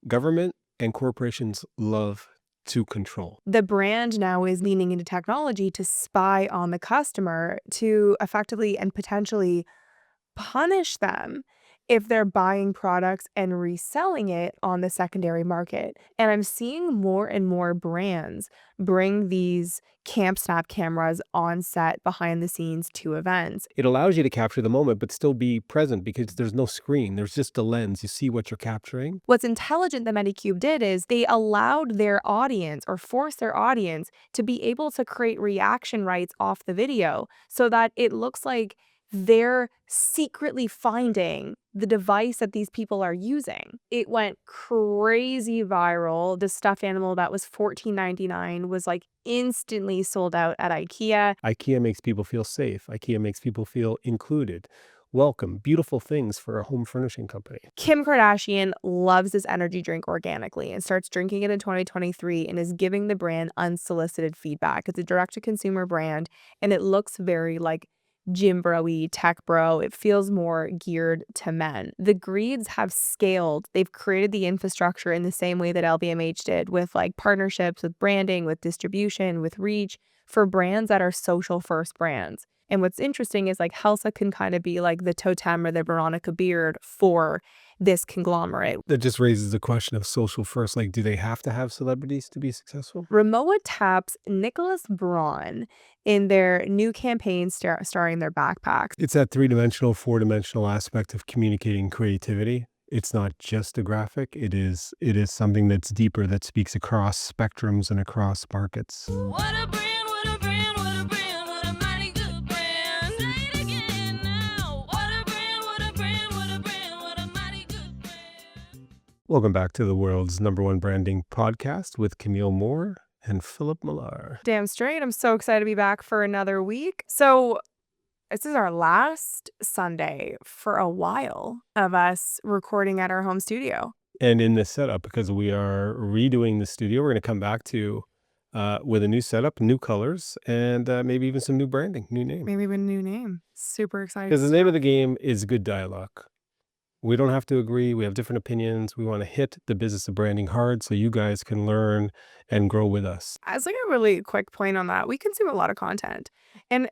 Government and corporations love to control. The brand now is leaning into technology to spy on the customer to effectively and potentially punish them if they're buying products and reselling it on the secondary market. And I'm seeing more and more brands bring these camp snap cameras on set behind the scenes to events. It allows you to capture the moment, but still be present because there's no screen. There's just a lens. You see what you're capturing. What's intelligent that Medicube did is they allowed their audience or forced their audience to be able to create reaction rights off the video so that it looks like they're secretly finding the device that these people are using. It went crazy viral. The stuffed animal that was $14.99 was like instantly sold out at Ikea. IKEA makes people feel safe. IKEA makes people feel included. Welcome. Beautiful things for a home furnishing company. Kim Kardashian loves this energy drink organically and starts drinking it in 2023 and is giving the brand unsolicited feedback. It's a direct-to-consumer brand, and it looks very like gym bro-y, tech bro. It feels more geared to men. The Gredes have scaled. They've created the infrastructure in the same way that LVMH did with like partnerships, with branding, with distribution, with reach for brands that are social first brands. And what's interesting is like Helsa can kind of be like the totem or the Veronica Beard for this conglomerate. That just raises the question of social first. Like, do they have to have celebrities to be successful? Rimowa taps Nicholas Braun in their new campaign starring their backpacks. It's that three-dimensional, four-dimensional aspect of communicating creativity. It's not just a graphic. It is something that's deeper, that speaks across spectrums and across markets. What a brand, what a brand, what a brand, what a mighty good brand. Say it again now. What a brand, what a brand, what a brand, what a mighty good brand. Welcome back to the world's #1 branding podcast with Camille Moore and Philip Millar. Damn straight. I'm so excited to be back for another week. So this is our last Sunday for a while of us recording at our home studio. And in this setup, because we are redoing the studio, we're going to come back to with a new setup, new colors, and maybe even some new branding, new name. Maybe even a new name. Super excited. Because the name of the game is good dialogue. We don't have to agree. We have different opinions. We want to hit the business of branding hard so you guys can learn and grow with us. As like a really quick point on that, we consume a lot of content. And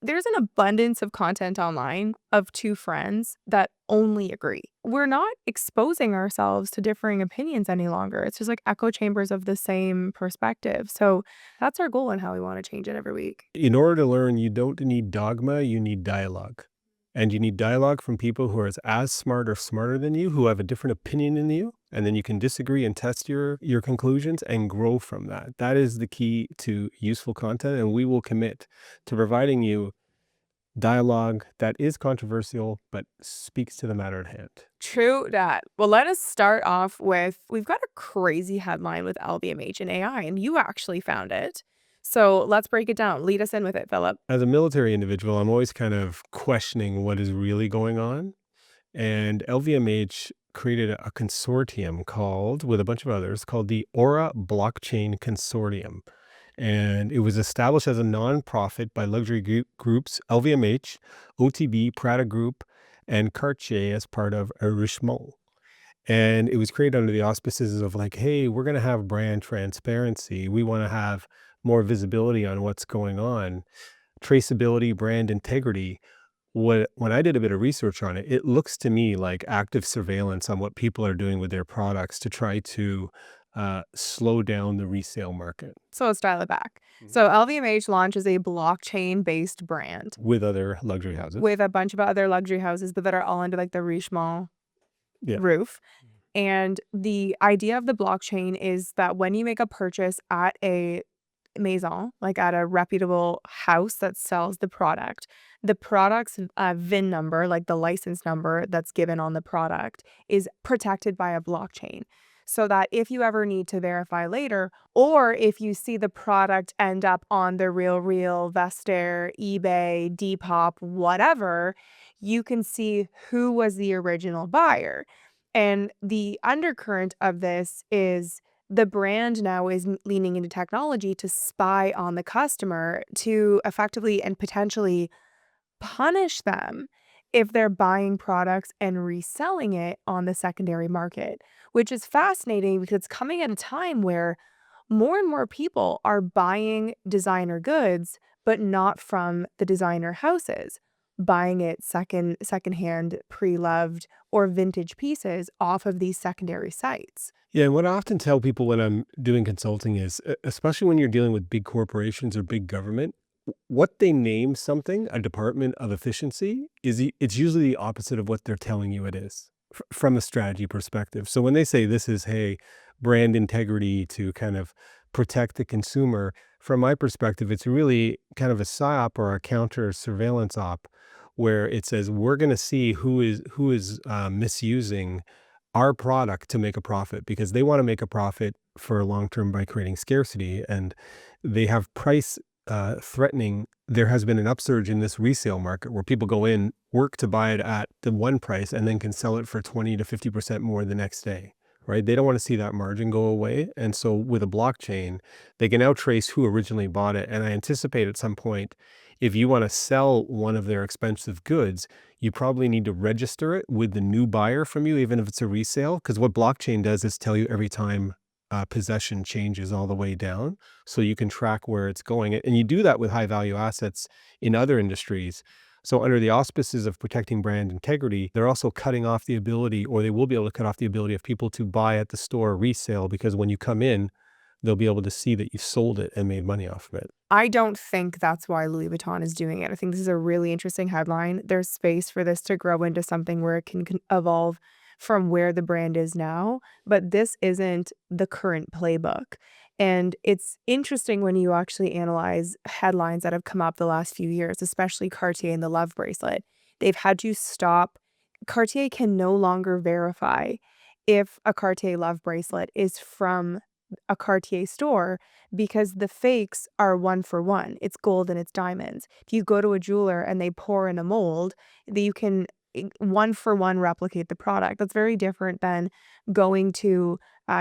there's an abundance of content online of two friends that only agree. We're not exposing ourselves to differing opinions any longer. It's just like echo chambers of the same perspective. So that's our goal and how we want to change it every week. In order to learn, you don't need dogma, you need dialogue. And you need dialogue from people who are as smart or smarter than you, who have a different opinion than you. And then you can disagree and test your conclusions and grow from that. That is the key to useful content. And we will commit to providing you dialogue that is controversial, but speaks to the matter at hand. True that. Well, let us start off with, we've got a crazy headline with LVMH and AI, and you actually found it. So let's break it down. Lead us in with it, Philip. As a military individual, I'm always kind of questioning what is really going on. And LVMH created a consortium called, with a bunch of others, called the Aura Blockchain Consortium. And it was established as a nonprofit by luxury groups LVMH, OTB, Prada Group, and Cartier as part of Richemont. And it was created under the auspices of like, hey, we're going to have brand transparency. We want to have more visibility on what's going on, traceability, brand integrity. When I did a bit of research on it, it looks to me like active surveillance on what people are doing with their products to try to slow down the resale market. So let's dial it back. So LVMH launches a blockchain-based brand With other luxury houses. with a bunch of other luxury houses, but that are all under like the Richemont roof. And the idea of the blockchain is that when you make a purchase at a maison, like at a reputable house that sells the product's VIN number, like the license number that's given on the product, is protected by a blockchain. So that if you ever need to verify later, or if you see the product end up on the RealReal, Vestair, eBay, Depop, whatever, you can see who was the original buyer. And the undercurrent of this is the brand now is leaning into technology to spy on the customer to effectively and potentially punish them if they're buying products and reselling it on the secondary market, which is fascinating because it's coming at a time where more and more people are buying designer goods, but not from the designer houses, buying it secondhand, pre-loved, or vintage pieces off of these secondary sites. Yeah, and what I often tell people when I'm doing consulting is, especially when you're dealing with big corporations or big government, what they name something, a department of efficiency, it's usually the opposite of what they're telling you it is from a strategy perspective. So when they say this is, hey, brand integrity to kind of protect the consumer, from my perspective, it's really kind of a psyop or a counter surveillance op, where it says we're going to see who is misusing our product to make a profit, because they want to make a profit for long term by creating scarcity, and they have price threatening. There has been an upsurge in this resale market where people go in, work to buy it at the one price, and then can sell it for 20 to 50% more the next day. Right? They don't want to see that margin go away. And so with a blockchain, they can now trace who originally bought it. And I anticipate at some point, if you want to sell one of their expensive goods, you probably need to register it with the new buyer from you, even if it's a resale. Because what blockchain does is tell you every time possession changes all the way down, so you can track where it's going. And you do that with high value assets in other industries. So under the auspices of protecting brand integrity, they're also cutting off the ability, or they will be able to cut off the ability of people to buy at the store resale, because when you come in, they'll be able to see that you sold it and made money off of it. I don't think that's why Louis Vuitton is doing it. I think this is a really interesting headline. There's space for this to grow into something where it can evolve from where the brand is now, but this isn't the current playbook. And it's interesting when you actually analyze headlines that have come up the last few years, especially Cartier and the Love bracelet. They've had to stop. Cartier can no longer verify if a Cartier Love bracelet is from a Cartier store because the fakes are one for one. It's gold and it's diamonds. If you go to a jeweler and they pour in a mold, that you can one for one replicate the product. That's very different than going to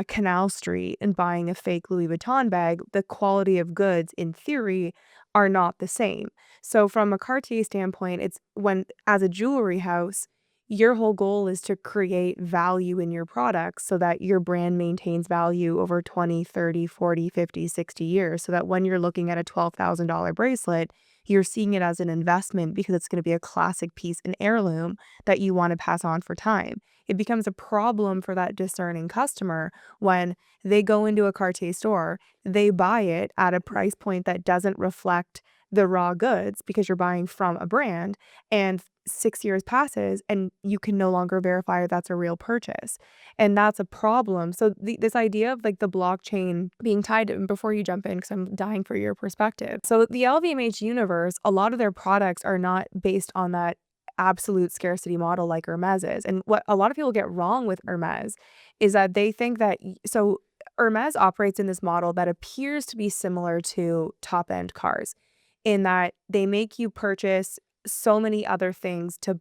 Canal Street and buying a fake Louis Vuitton bag. The quality of goods, in theory, are not the same. So from a Cartier standpoint, it's when, as a jewelry house, your whole goal is to create value in your products so that your brand maintains value over 20, 30, 40, 50, 60 years. So that when you're looking at a $12,000 bracelet, you're seeing it as an investment because it's going to be a classic piece, an heirloom that you want to pass on for time. It becomes a problem for that discerning customer when they go into a Cartier store, they buy it at a price point that doesn't reflect the raw goods because you're buying from a brand, and 6 years passes and you can no longer verify if that's a real purchase. And that's a problem. So this idea of like the blockchain being tied to, before you jump in, because I'm dying for your perspective. So the LVMH universe, a lot of their products are not based on that absolute scarcity model like Hermes is. And what a lot of people get wrong with Hermes is that they think that, so Hermes operates in this model that appears to be similar to top-end cars, in that they make you purchase so many other things to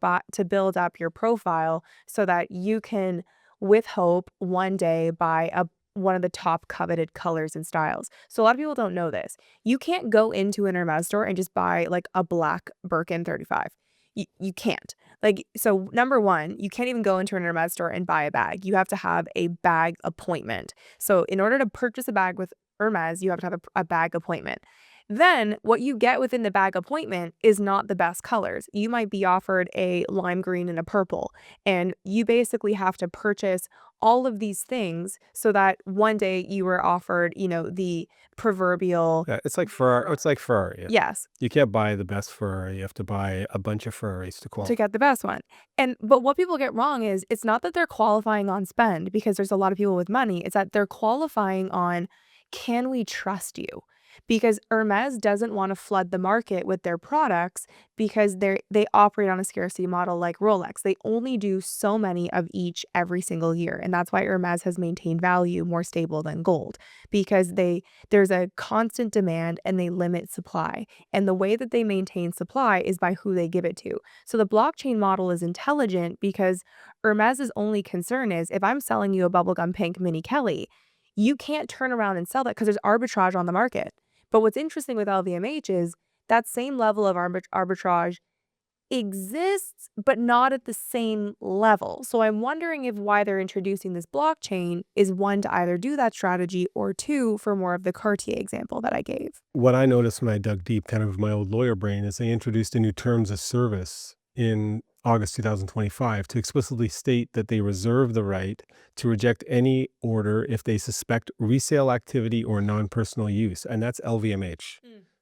build up your profile so that you can, with hope, one day buy one of the top coveted colors and styles. So a lot of people don't know this. You can't go into an Hermes store and just buy like a black Birkin 35. You can't. Like, so number one, you can't even go into an Hermes store and buy a bag. You have to have a bag appointment. So in order to purchase a bag with Hermes, you have to have a bag appointment. Then what you get within the bag appointment is not the best colors. You might be offered a lime green and a purple, and you basically have to purchase all of these things so that one day you were offered, the proverbial. Yeah, it's like Ferrari. It's like Ferrari. Yeah. Yes, You can't buy the best Ferrari. You have to buy a bunch of Ferraris to to qualify. get the best one. But what people get wrong is it's not that they're qualifying on spend because there's a lot of people with money. It's that they're qualifying on, can we trust you? Because Hermes doesn't want to flood the market with their products because they operate on a scarcity model like Rolex. They only do so many of each every single year. And that's why Hermes has maintained value more stable than gold, because there's a constant demand and they limit supply. And the way that they maintain supply is by who they give it to. So the blockchain model is intelligent because Hermes's only concern is, if I'm selling you a bubblegum pink Mini Kelly, you can't turn around and sell that because there's arbitrage on the market. But what's interesting with LVMH is that same level of arbitrage exists, but not at the same level. So I'm wondering if why they're introducing this blockchain is one, to either do that strategy, or two, for more of the Cartier example that I gave. What I noticed when I dug deep, kind of my old lawyer brain, is they introduced a new terms of service in August 2025 to explicitly state that they reserve the right to reject any order if they suspect resale activity or non-personal use, and that's LVMH.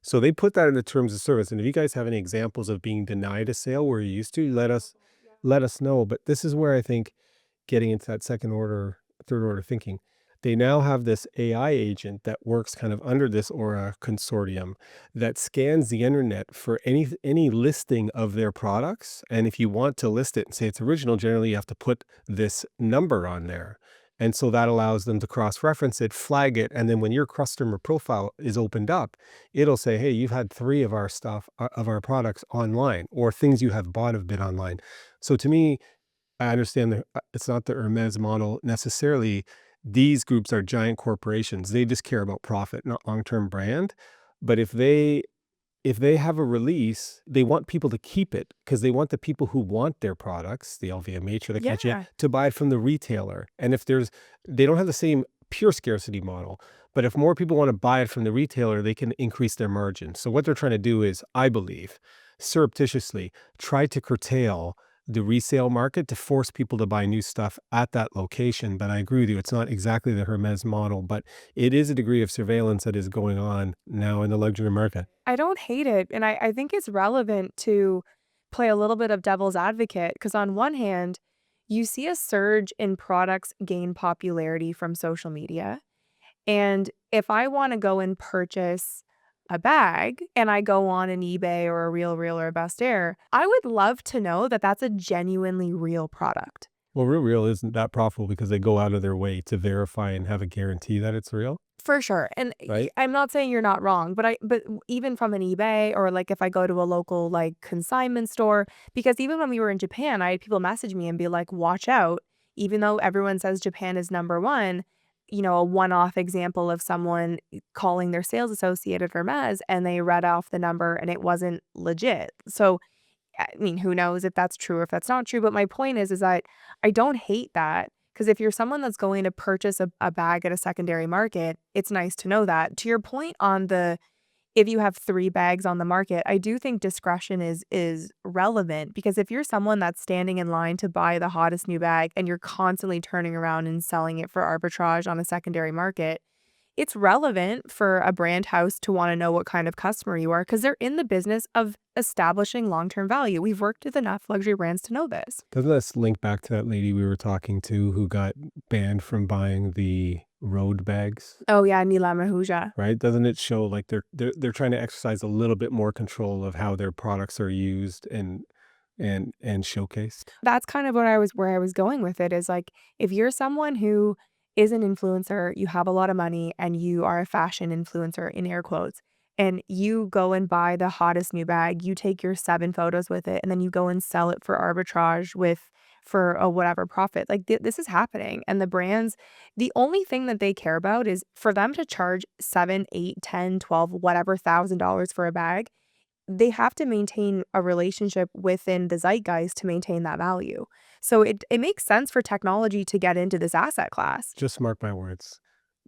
So they put that in the terms of service. And if you guys have any examples of being denied a sale where you used to, let us know. But this is where I think, getting into that second order, third order thinking, they now have this AI agent that works kind of under this Aura consortium that scans the internet for any listing of their products. And if you want to list it and say it's original, generally you have to put this number on there. And so that allows them to cross-reference it, flag it, and then when your customer profile is opened up, it'll say, hey, you've had 3 of our stuff, of our products online, or things you have bought have been online. So to me, I understand that it's not the Hermes model necessarily. These groups are giant corporations. They just care about profit, not long-term brand. But if they have a release, they want people to keep it because they want the people who want their products, the LVMH or the Yeah. Kardashian, to buy it from the retailer. And if they don't have the same pure scarcity model, but if more people want to buy it from the retailer, they can increase their margin. So what they're trying to do is, I believe, surreptitiously try to curtail the resale market to force people to buy new stuff at that location. But I agree with you, it's not exactly the Hermes model, but it is a degree of surveillance that is going on now in the luxury market. I don't hate it. And I think it's relevant to play a little bit of devil's advocate, because on one hand, you see a surge in products gain popularity from social media. And if I want to go and purchase a bag and I go on an eBay or a Real or a Best Air, I would love to know that that's a genuinely real product. Well, Real isn't that profitable because they go out of their way to verify and have a guarantee that it's real. For sure. And Right. I'm not saying you're not wrong, but even from an eBay, or like if I go to a local like consignment store, because even when we were in Japan, I had people message me and be like, watch out, even though everyone says Japan is #1, a one-off example of someone calling their sales associate at Hermes and they read off the number and it wasn't legit. So I mean, who knows if that's true or if that's not true. But my point is that I don't hate that, because if you're someone that's going to purchase a bag at a secondary market, it's nice to know that. To your point on if you have 3 bags on the market, I do think discretion is relevant, because if you're someone that's standing in line to buy the hottest new bag and you're constantly turning around and selling it for arbitrage on a secondary market, it's relevant for a brand house to want to know what kind of customer you are, because they're in the business of establishing long-term value. We've worked with enough luxury brands to know this. Doesn't this link back to that lady we were talking to who got banned from buying the road bags? Oh yeah, Nila Mahuja. Right? Doesn't it show like they're trying to exercise a little bit more control of how their products are used and showcased? That's kind of where I was going with it, is like, if you're someone who is an influencer, you have a lot of money, and you are a fashion influencer in air quotes, and you go and buy the hottest new bag, you take your 7 photos with it, and then you go and sell it for arbitrage for a whatever profit. Like this is happening. And the brands, the only thing that they care about is for them to charge 7, 8, 10, 12, whatever $1,000 for a bag. They have to maintain a relationship within the zeitgeist to maintain that value. So it makes sense for technology to get into this asset class. Just mark my words.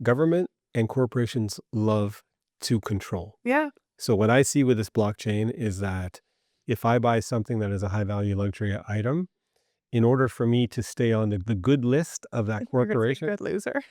Government and corporations love to control. Yeah. So what I see with this blockchain is that if I buy something that is a high value luxury item, in order for me to stay on the good list of that You're gonna say corporation, good loser.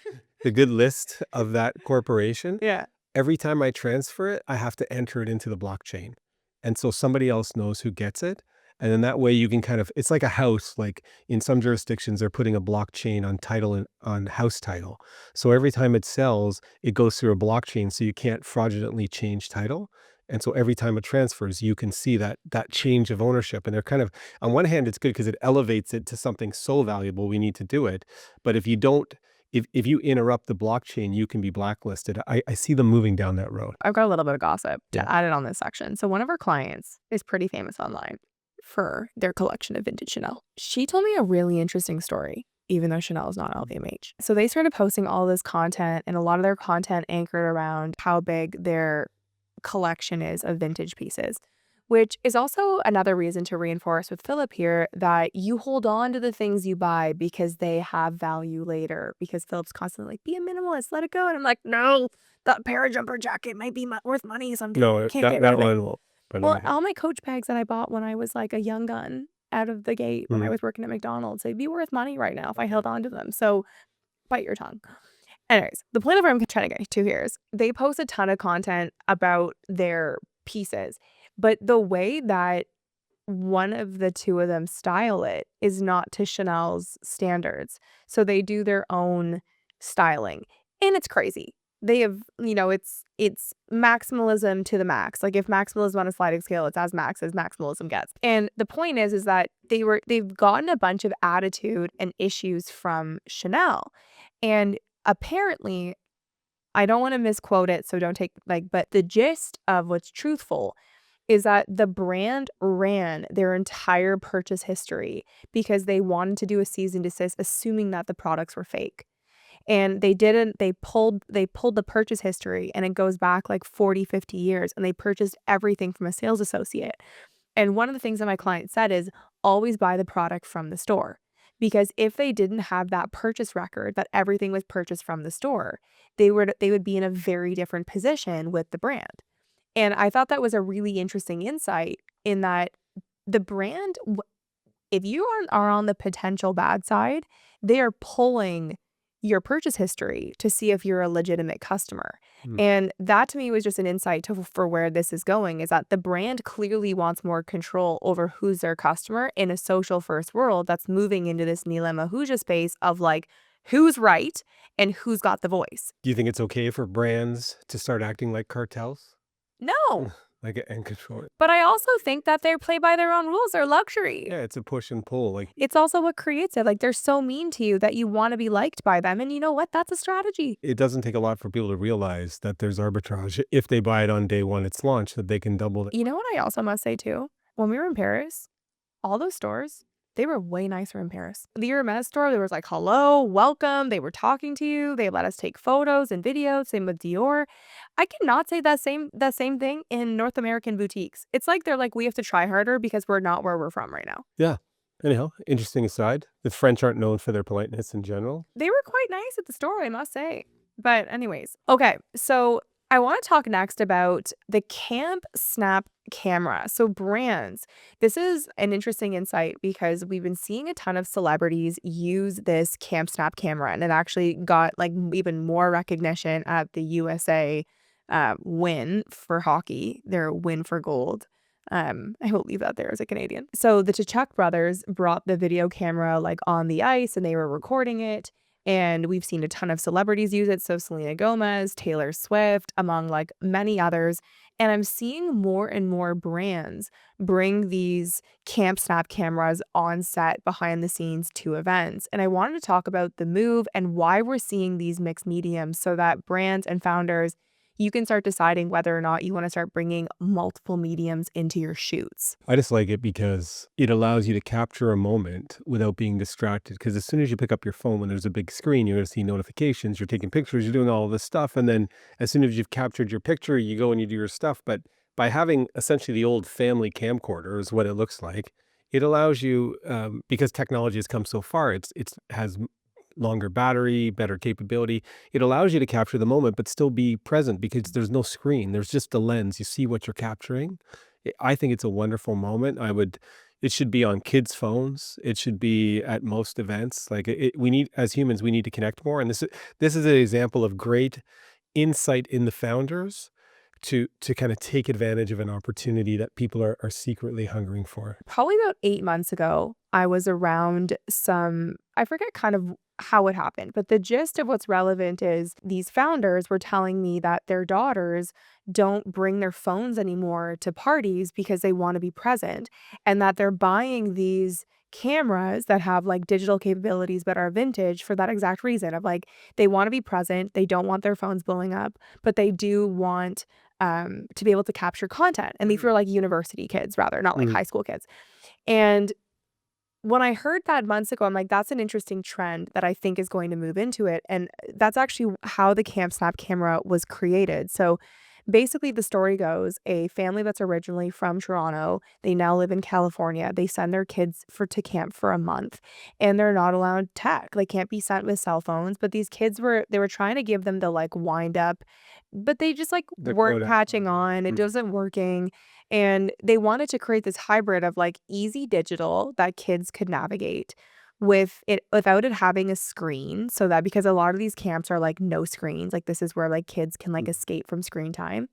the good list of that corporation, Yeah. every time I transfer it, I have to enter it into the blockchain. And so somebody else knows who gets it. And then that way you can kind of, it's like a house, like in some jurisdictions, they're putting a blockchain on title and on house title. So every time it sells, it goes through a blockchain. So you can't fraudulently change title. And so every time it transfers, you can see that change of ownership. And they're kind of, on one hand, it's good because it elevates it to something so valuable, we need to do it. But if you don't, if you interrupt the blockchain, you can be blacklisted. I see them moving down that road. I've got a little bit of gossip Yeah. to add it on this section. So one of our clients is pretty famous online for their collection of vintage Chanel. She told me a really interesting story, even though Chanel is not LVMH. So they started posting all this content, and a lot of their content anchored around how big their collection is of vintage pieces. which is also another reason to reinforce with Philip here that you hold on to the things you buy because they have value later. Because Philip's constantly like, be a minimalist, let it go. And I'm like, no, that parajumper jacket might be worth money someday. No, Can't get rid that of it. one will. Well, all my Coach bags that I bought when I was like a young gun out of the gate when I was working at McDonald's, they'd be worth money right now if I held on to them. So bite your tongue. Anyways, the point of what I'm trying to get to here is they post a ton of content about their pieces, but the way that one of the two of them style it is not to Chanel's standards. So they do their own styling, and it's crazy. They have, it's maximalism to the max. Like if maximalism on a sliding scale, it's as max as maximalism gets. And the point is that they've gotten a bunch of attitude and issues from Chanel. And apparently, I don't want to misquote it, so don't take but the gist of what's truthful is that the brand ran their entire purchase history because they wanted to do a cease and desist, assuming that the products were fake. And they didn't. They pulled the purchase history, and it goes back like 40, 50 years, and they purchased everything from a sales associate. And one of the things that my client said is always buy the product from the store. Because if they didn't have that purchase record, that everything was purchased from the store, they would be in a very different position with the brand. And I thought that was a really interesting insight in that the brand, if you are on the potential bad side, they are pulling your purchase history to see if you're a legitimate customer. And that to me was just an insight for where this is going, is that the brand clearly wants more control over who's their customer in a social first world that's moving into this Nila Mahuja space of like who's right and who's got the voice. Do you think it's okay for brands to start acting like cartels? No. And control it? But I also think that they play by their own rules. They're luxury. Yeah, it's a push and pull. Like it's also what creates it. Like they're so mean to you that you want to be liked by them. And you know what? That's a strategy. It doesn't take a lot for people to realize that there's arbitrage. If they buy it on day one it's launched, that they can double it. You know what I also must say too? When we were in Paris, all those stores, they were way nicer in Paris. The Hermes store, there was like, hello, welcome. They were talking to you. They let us take photos and videos. Same with Dior. I cannot say that same thing in North American boutiques. It's like they're like, we have to try harder because we're not where we're from right now. Yeah. Anyhow, interesting aside. The French aren't known for their politeness in general. They were quite nice at the store, I must say. But anyways, okay, so I want to talk next about the Camp Snap camera. So brands, this is an interesting insight because we've been seeing a ton of celebrities use this Camp Snap camera, and it actually got like even more recognition at the USA win for hockey, their win for gold. I will leave that there as a Canadian. So the Tkachuk brothers brought the video camera like on the ice and they were recording it. And we've seen a ton of celebrities use it. So Selena Gomez, Taylor Swift, among like many others. And I'm seeing more and more brands bring these Camp Snap cameras on set behind the scenes to events. And I wanted to talk about the move and why we're seeing these mixed mediums so that brands and founders, you can start deciding whether or not you want to start bringing multiple mediums into your shoots. I just like it because it allows you to capture a moment without being distracted. Because as soon as you pick up your phone when there's a big screen, you're going to see notifications, you're taking pictures, you're doing all of this stuff. And then as soon as you've captured your picture, you go and you do your stuff. But by having essentially the old family camcorder is what it looks like, it allows you, because technology has come so far, it has longer battery, better capability. It allows you to capture the moment, but still be present because there's no screen. There's just the lens. You see what you're capturing. I think it's a wonderful moment. It should be on kids' phones. It should be at most events. Like we need, as humans, we need to connect more. And this is an example of great insight in the founders to kind of take advantage of an opportunity that people are secretly hungering for. Probably about 8 months ago, I was around I forget kind of how it happened, but the gist of what's relevant is these founders were telling me that their daughters don't bring their phones anymore to parties because they want to be present, and that they're buying these cameras that have like digital capabilities but are vintage for that exact reason of like they want to be present, they don't want their phones blowing up, but they do want to be able to capture content. And these were like university kids rather, not like high school kids. And when I heard that months ago, I'm like, that's an interesting trend that I think is going to move into it. And that's actually how the Camp Snap camera was created. So Basically, the story goes, a family that's originally from Toronto, they now live in California. They send their kids to camp for a month, and they're not allowed tech. They can't be sent with cell phones, but these kids were trying to give them the, like, wind up, but they just, like, The weren't Kodak catching one, on. It yeah. wasn't working, and they wanted to create this hybrid of, like, easy digital that kids could navigate without it having a screen, so that because a lot of these camps are, like, no screens, like, this is where, like, kids can, like, escape from screen time,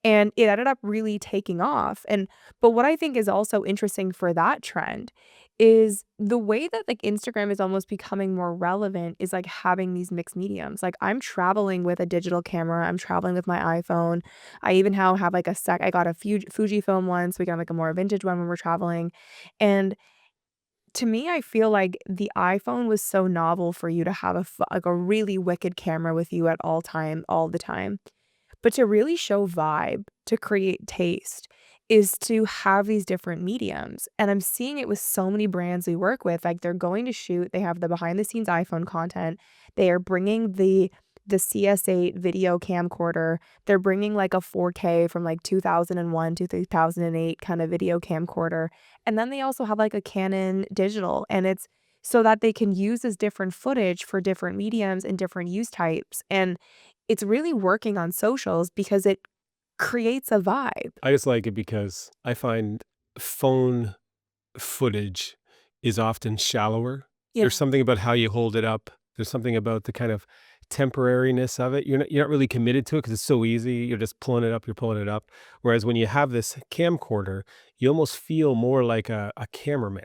and it ended up really taking off, but what I think is also interesting for that trend is the way that, like, Instagram is almost becoming more relevant is, like, having these mixed mediums. Like, I'm traveling with a digital camera, I'm traveling with my iPhone. I even now have, like, I got a Fujifilm one, so we got, like, a more vintage one when we're traveling, and to me, I feel like the iPhone was so novel for you to have like, a really wicked camera with you at all the time. But to really show vibe, to create taste, is to have these different mediums. And I'm seeing it with so many brands we work with. Like, they're going to shoot, they have the behind the scenes iPhone content. They are bringing the CS8 video camcorder. They're bringing like a 4K from like 2001 to 2008 kind of video camcorder. And then they also have like a Canon digital, and it's so that they can use this different footage for different mediums and different use types. And it's really working on socials because it creates a vibe. I just like it because I find phone footage is often shallower. Yeah. There's something about how you hold it up. There's something about the kind of temporariness of it. You're not really committed to it because it's so easy. You're just pulling it up, you're pulling it up. Whereas when you have this camcorder, you almost feel more like a cameraman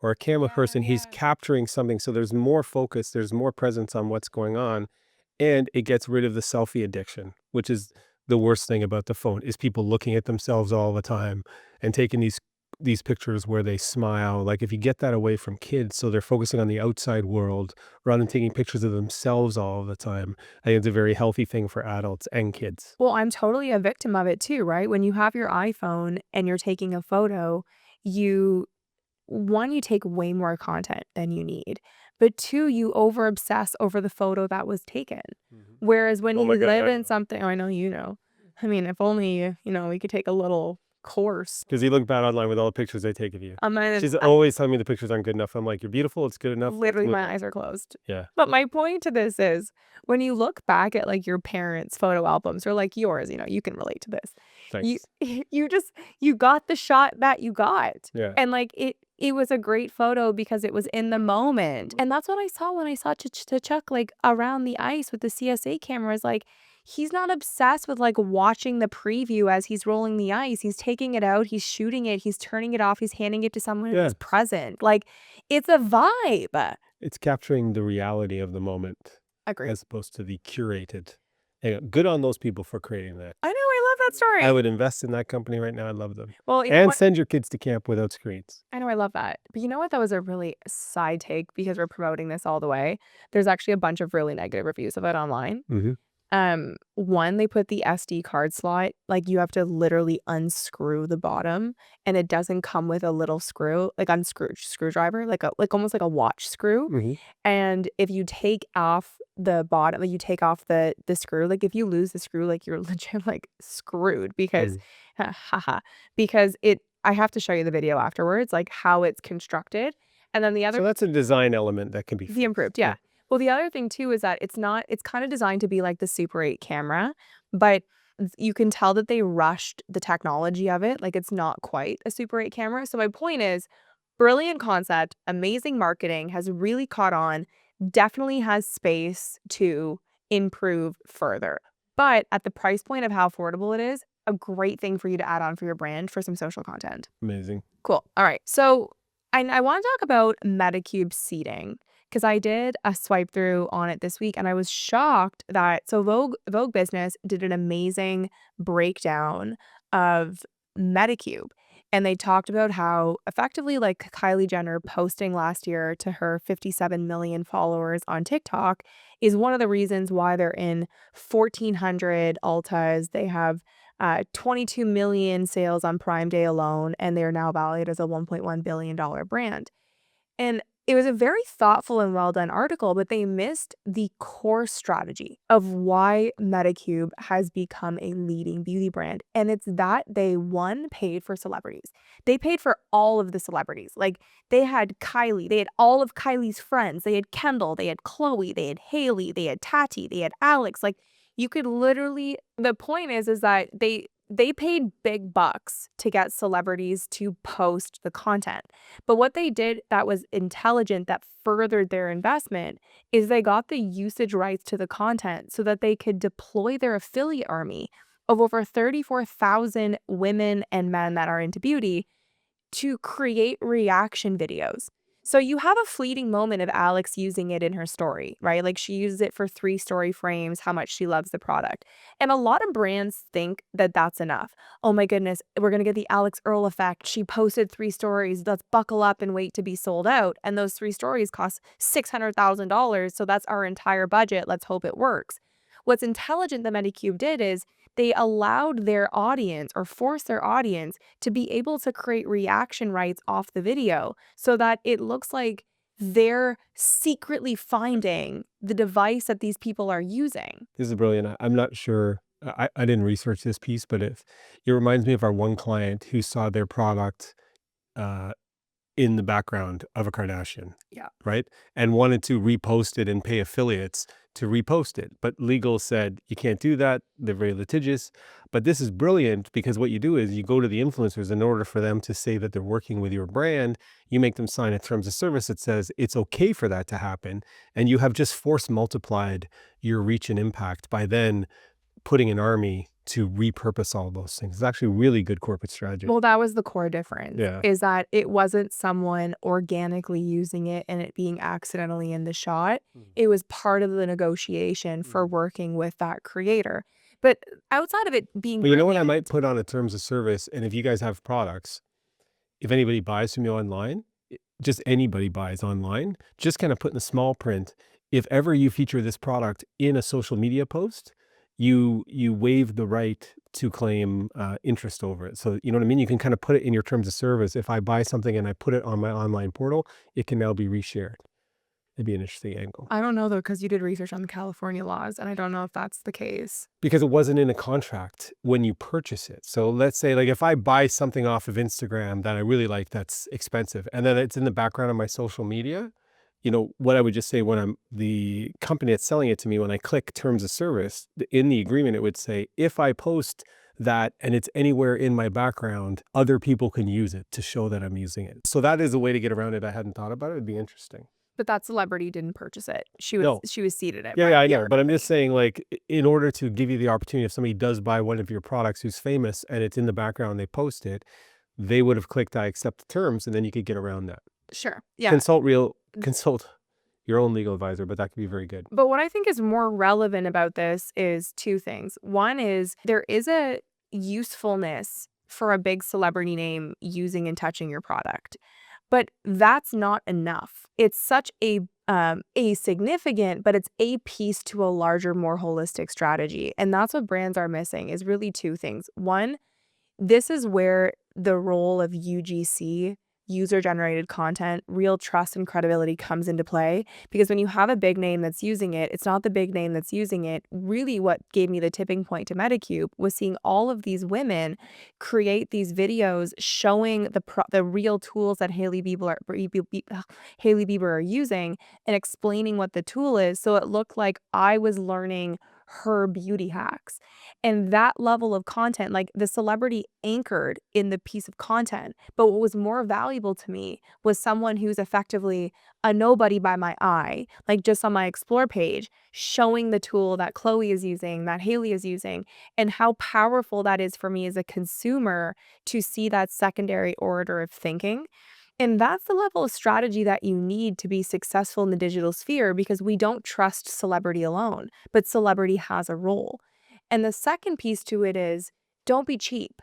or a camera person. He's capturing something. So there's more focus, there's more presence on what's going on. And it gets rid of the selfie addiction, which is the worst thing about the phone, is people looking at themselves all the time and taking these pictures where they smile. Like, if you get that away from kids, so they're focusing on the outside world rather than taking pictures of themselves all the time, I think it's a very healthy thing for adults and kids. Well, I'm totally a victim of it too, right? When you have your iPhone and you're taking a photo, you take way more content than you need. But two, you over obsess over the photo that was taken. Whereas when Oh you my God, live I in something, oh, I know you know. I mean, if only, we could take a little course. Because you look bad online with all the pictures they take of you. She's I- always telling me the pictures aren't good enough. I'm like, you're beautiful, it's good enough. let's literally move my on." eyes are closed. Yeah, But my point to this is when you look back at like your parents' photo albums or like yours, you can relate to this. You thanks. you got the shot that you got. Yeah. And like it was a great photo because it was in the moment. And that's what I saw when I saw Chuck like around the ice with the CSA cameras. Like, he's not obsessed with like watching the preview as he's rolling the ice. He's taking it out, he's shooting it, he's turning it off, he's handing it to someone Yeah. who's present. Like, it's a vibe. It's capturing the reality of the moment Agreed. as opposed to the curated. Good on those people for creating that. I know, I love that story. I would invest in that company right now. I love them. Well, you know And what? send your kids to camp without screens. I know, I love that. But you know what? That was a really side take because we're promoting this all the way. There's actually a bunch of really negative reviews of it online. Mm-hmm. One, they put the SD card slot, like you have to literally unscrew the bottom, and it doesn't come with a little screw, like screwdriver, like almost like a watch screw. Mm-hmm. And if you take off the bottom, like you take off the screw, like if you lose the screw, like you're legit like screwed because because I have to show you the video afterwards, like how it's constructed. And then the other So that's a design element that can be the improved, yeah. Well, the other thing too is that it's kind of designed to be like the Super 8 camera, but you can tell that they rushed the technology of it. Like, it's not quite a Super 8 camera. So my point is, brilliant concept, amazing marketing, has really caught on, definitely has space to improve further. But at the price point of how affordable it is, a great thing for you to add on for your brand for some social content. amazing. Cool. All right. So I want to talk about Medicube seating because I did a swipe through on it this week and I was shocked that Vogue Business did an amazing breakdown of Medicube. And they talked about how effectively, like, Kylie Jenner posting last year to her 57 million followers on TikTok is one of the reasons why they're in 1,400 Ultas. They have 22 million sales on Prime Day alone, and they're now valued as a $1.1 billion brand. And it was a very thoughtful and well done article, but they missed the core strategy of why Medicube has become a leading beauty brand. And it's that they, one, paid for celebrities. They paid for all of the celebrities. Like, they had Kylie, they had all of Kylie's friends, they had Kendall, they had Chloe, they had Haley, they had Tati, they had Alex. Like, you could literally, the point is that they paid big bucks to get celebrities to post the content. But what they did that was intelligent, that furthered their investment, is they got the usage rights to the content so that they could deploy their affiliate army of over 34,000 women and men that are into beauty to create reaction videos. So you have a fleeting moment of Alex using it in her story, right? Like, she uses it for 3 story frames, how much she loves the product. And a lot of brands think that that's enough. Oh my goodness, we're going to get the Alex Earl effect. She posted 3 stories. Let's buckle up and wait to be sold out. And those 3 stories cost $600,000. So that's our entire budget. Let's hope it works. What's intelligent that Medicube did is they allowed their audience, or forced their audience, to be able to create reaction rights off the video so that it looks like they're secretly finding the device that these people are using. This is brilliant. I'm not sure. I didn't research this piece, but it reminds me of our one client who saw their product uh, in the background of a Kardashian. Yeah. Right? And wanted to repost it and pay affiliates to repost it. But legal said you can't do that. They're very litigious. But this is brilliant because what you do is you go to the influencers in order for them to say that they're working with your brand. You make them sign a terms of service that says it's okay for that to happen. And you have just force multiplied your reach and impact by then putting an army to repurpose all those things. It's actually really good corporate strategy. Well, that was the core difference, Yeah. is that it wasn't someone organically using it and it being accidentally in the shot. It was part of the negotiation for working with that creator. But outside of it being Well, you know what I brilliant, might put on a terms of service, and if you guys have products, if anybody buys from you online, just anybody buys online, just kind of put in the small print, if ever you feature this product in a social media post, you waive the right to claim interest over it. So you know what I mean? You can kind of put it in your terms of service. If I buy something and I put it on my online portal, it can now be reshared. It'd be an interesting angle. I don't know though, because you did research on the California laws, and I don't know if that's the case. Because it wasn't in a contract when you purchase it. So let's say, like, if I buy something off of Instagram that I really like that's expensive, and then it's in the background of my social media, you know, what I would just say when I'm the company that's selling it to me, when I click terms of service, in the agreement, it would say, if I post that and it's anywhere in my background, other people can use it to show that I'm using it. So that is a way to get around it. I hadn't thought about it. It'd be interesting. But that celebrity didn't purchase it. She No. was seated at Yeah, I the know. But I'm just saying, like, in order to give you the opportunity, if somebody does buy one of your products who's famous and it's in the background, they post it, they would have clicked I accept the terms, and then you could get around that. Sure. Yeah. Consult your own legal advisor, but that could be very good. But what I think is more relevant about this is 2 things. One is there is a usefulness for a big celebrity name using and touching your product. But that's not enough. It's such a significant, but it's a piece to a larger, more holistic strategy. And that's what brands are missing, is really 2 things. One, this is where the role of UGC, user-generated content, real trust and credibility comes into play. Because when you have a big name that's using it, it's not the big name that's using it. Really, what gave me the tipping point to Medicube was seeing all of these women create these videos showing the real tools that Hailey Bieber are using, and explaining what the tool is. So it looked like I was learning her beauty hacks. And that level of content, like, the celebrity anchored in the piece of content. But what was more valuable to me was someone who's effectively a nobody by my eye, like just on my explore page, showing the tool that Chloe is using, that Haley is using, and how powerful that is for me as a consumer to see that secondary order of thinking. And that's the level of strategy that you need to be successful in the digital sphere, because we don't trust celebrity alone, but celebrity has a role. And the second piece to it is, don't be cheap.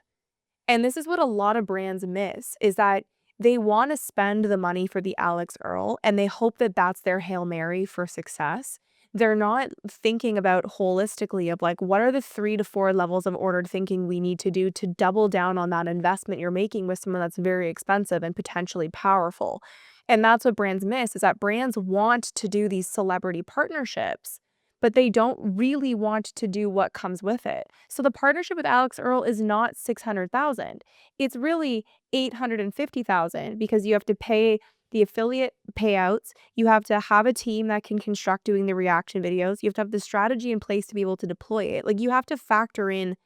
And this is what a lot of brands miss, is that they want to spend the money for the Alex Earl and they hope that that's their Hail Mary for success. They're not thinking about holistically of, like, what are the 3 to 4 levels of ordered thinking we need to do to double down on that investment you're making with someone that's very expensive and potentially powerful. And that's what brands miss, is that brands want to do these celebrity partnerships, but they don't really want to do what comes with it. So the partnership with Alex Earl is not 600,000. It's really 850,000, because you have to pay the affiliate payouts. You have to have a team that can construct doing the reaction videos. You have to have the strategy in place to be able to deploy it. Like, you have to factor in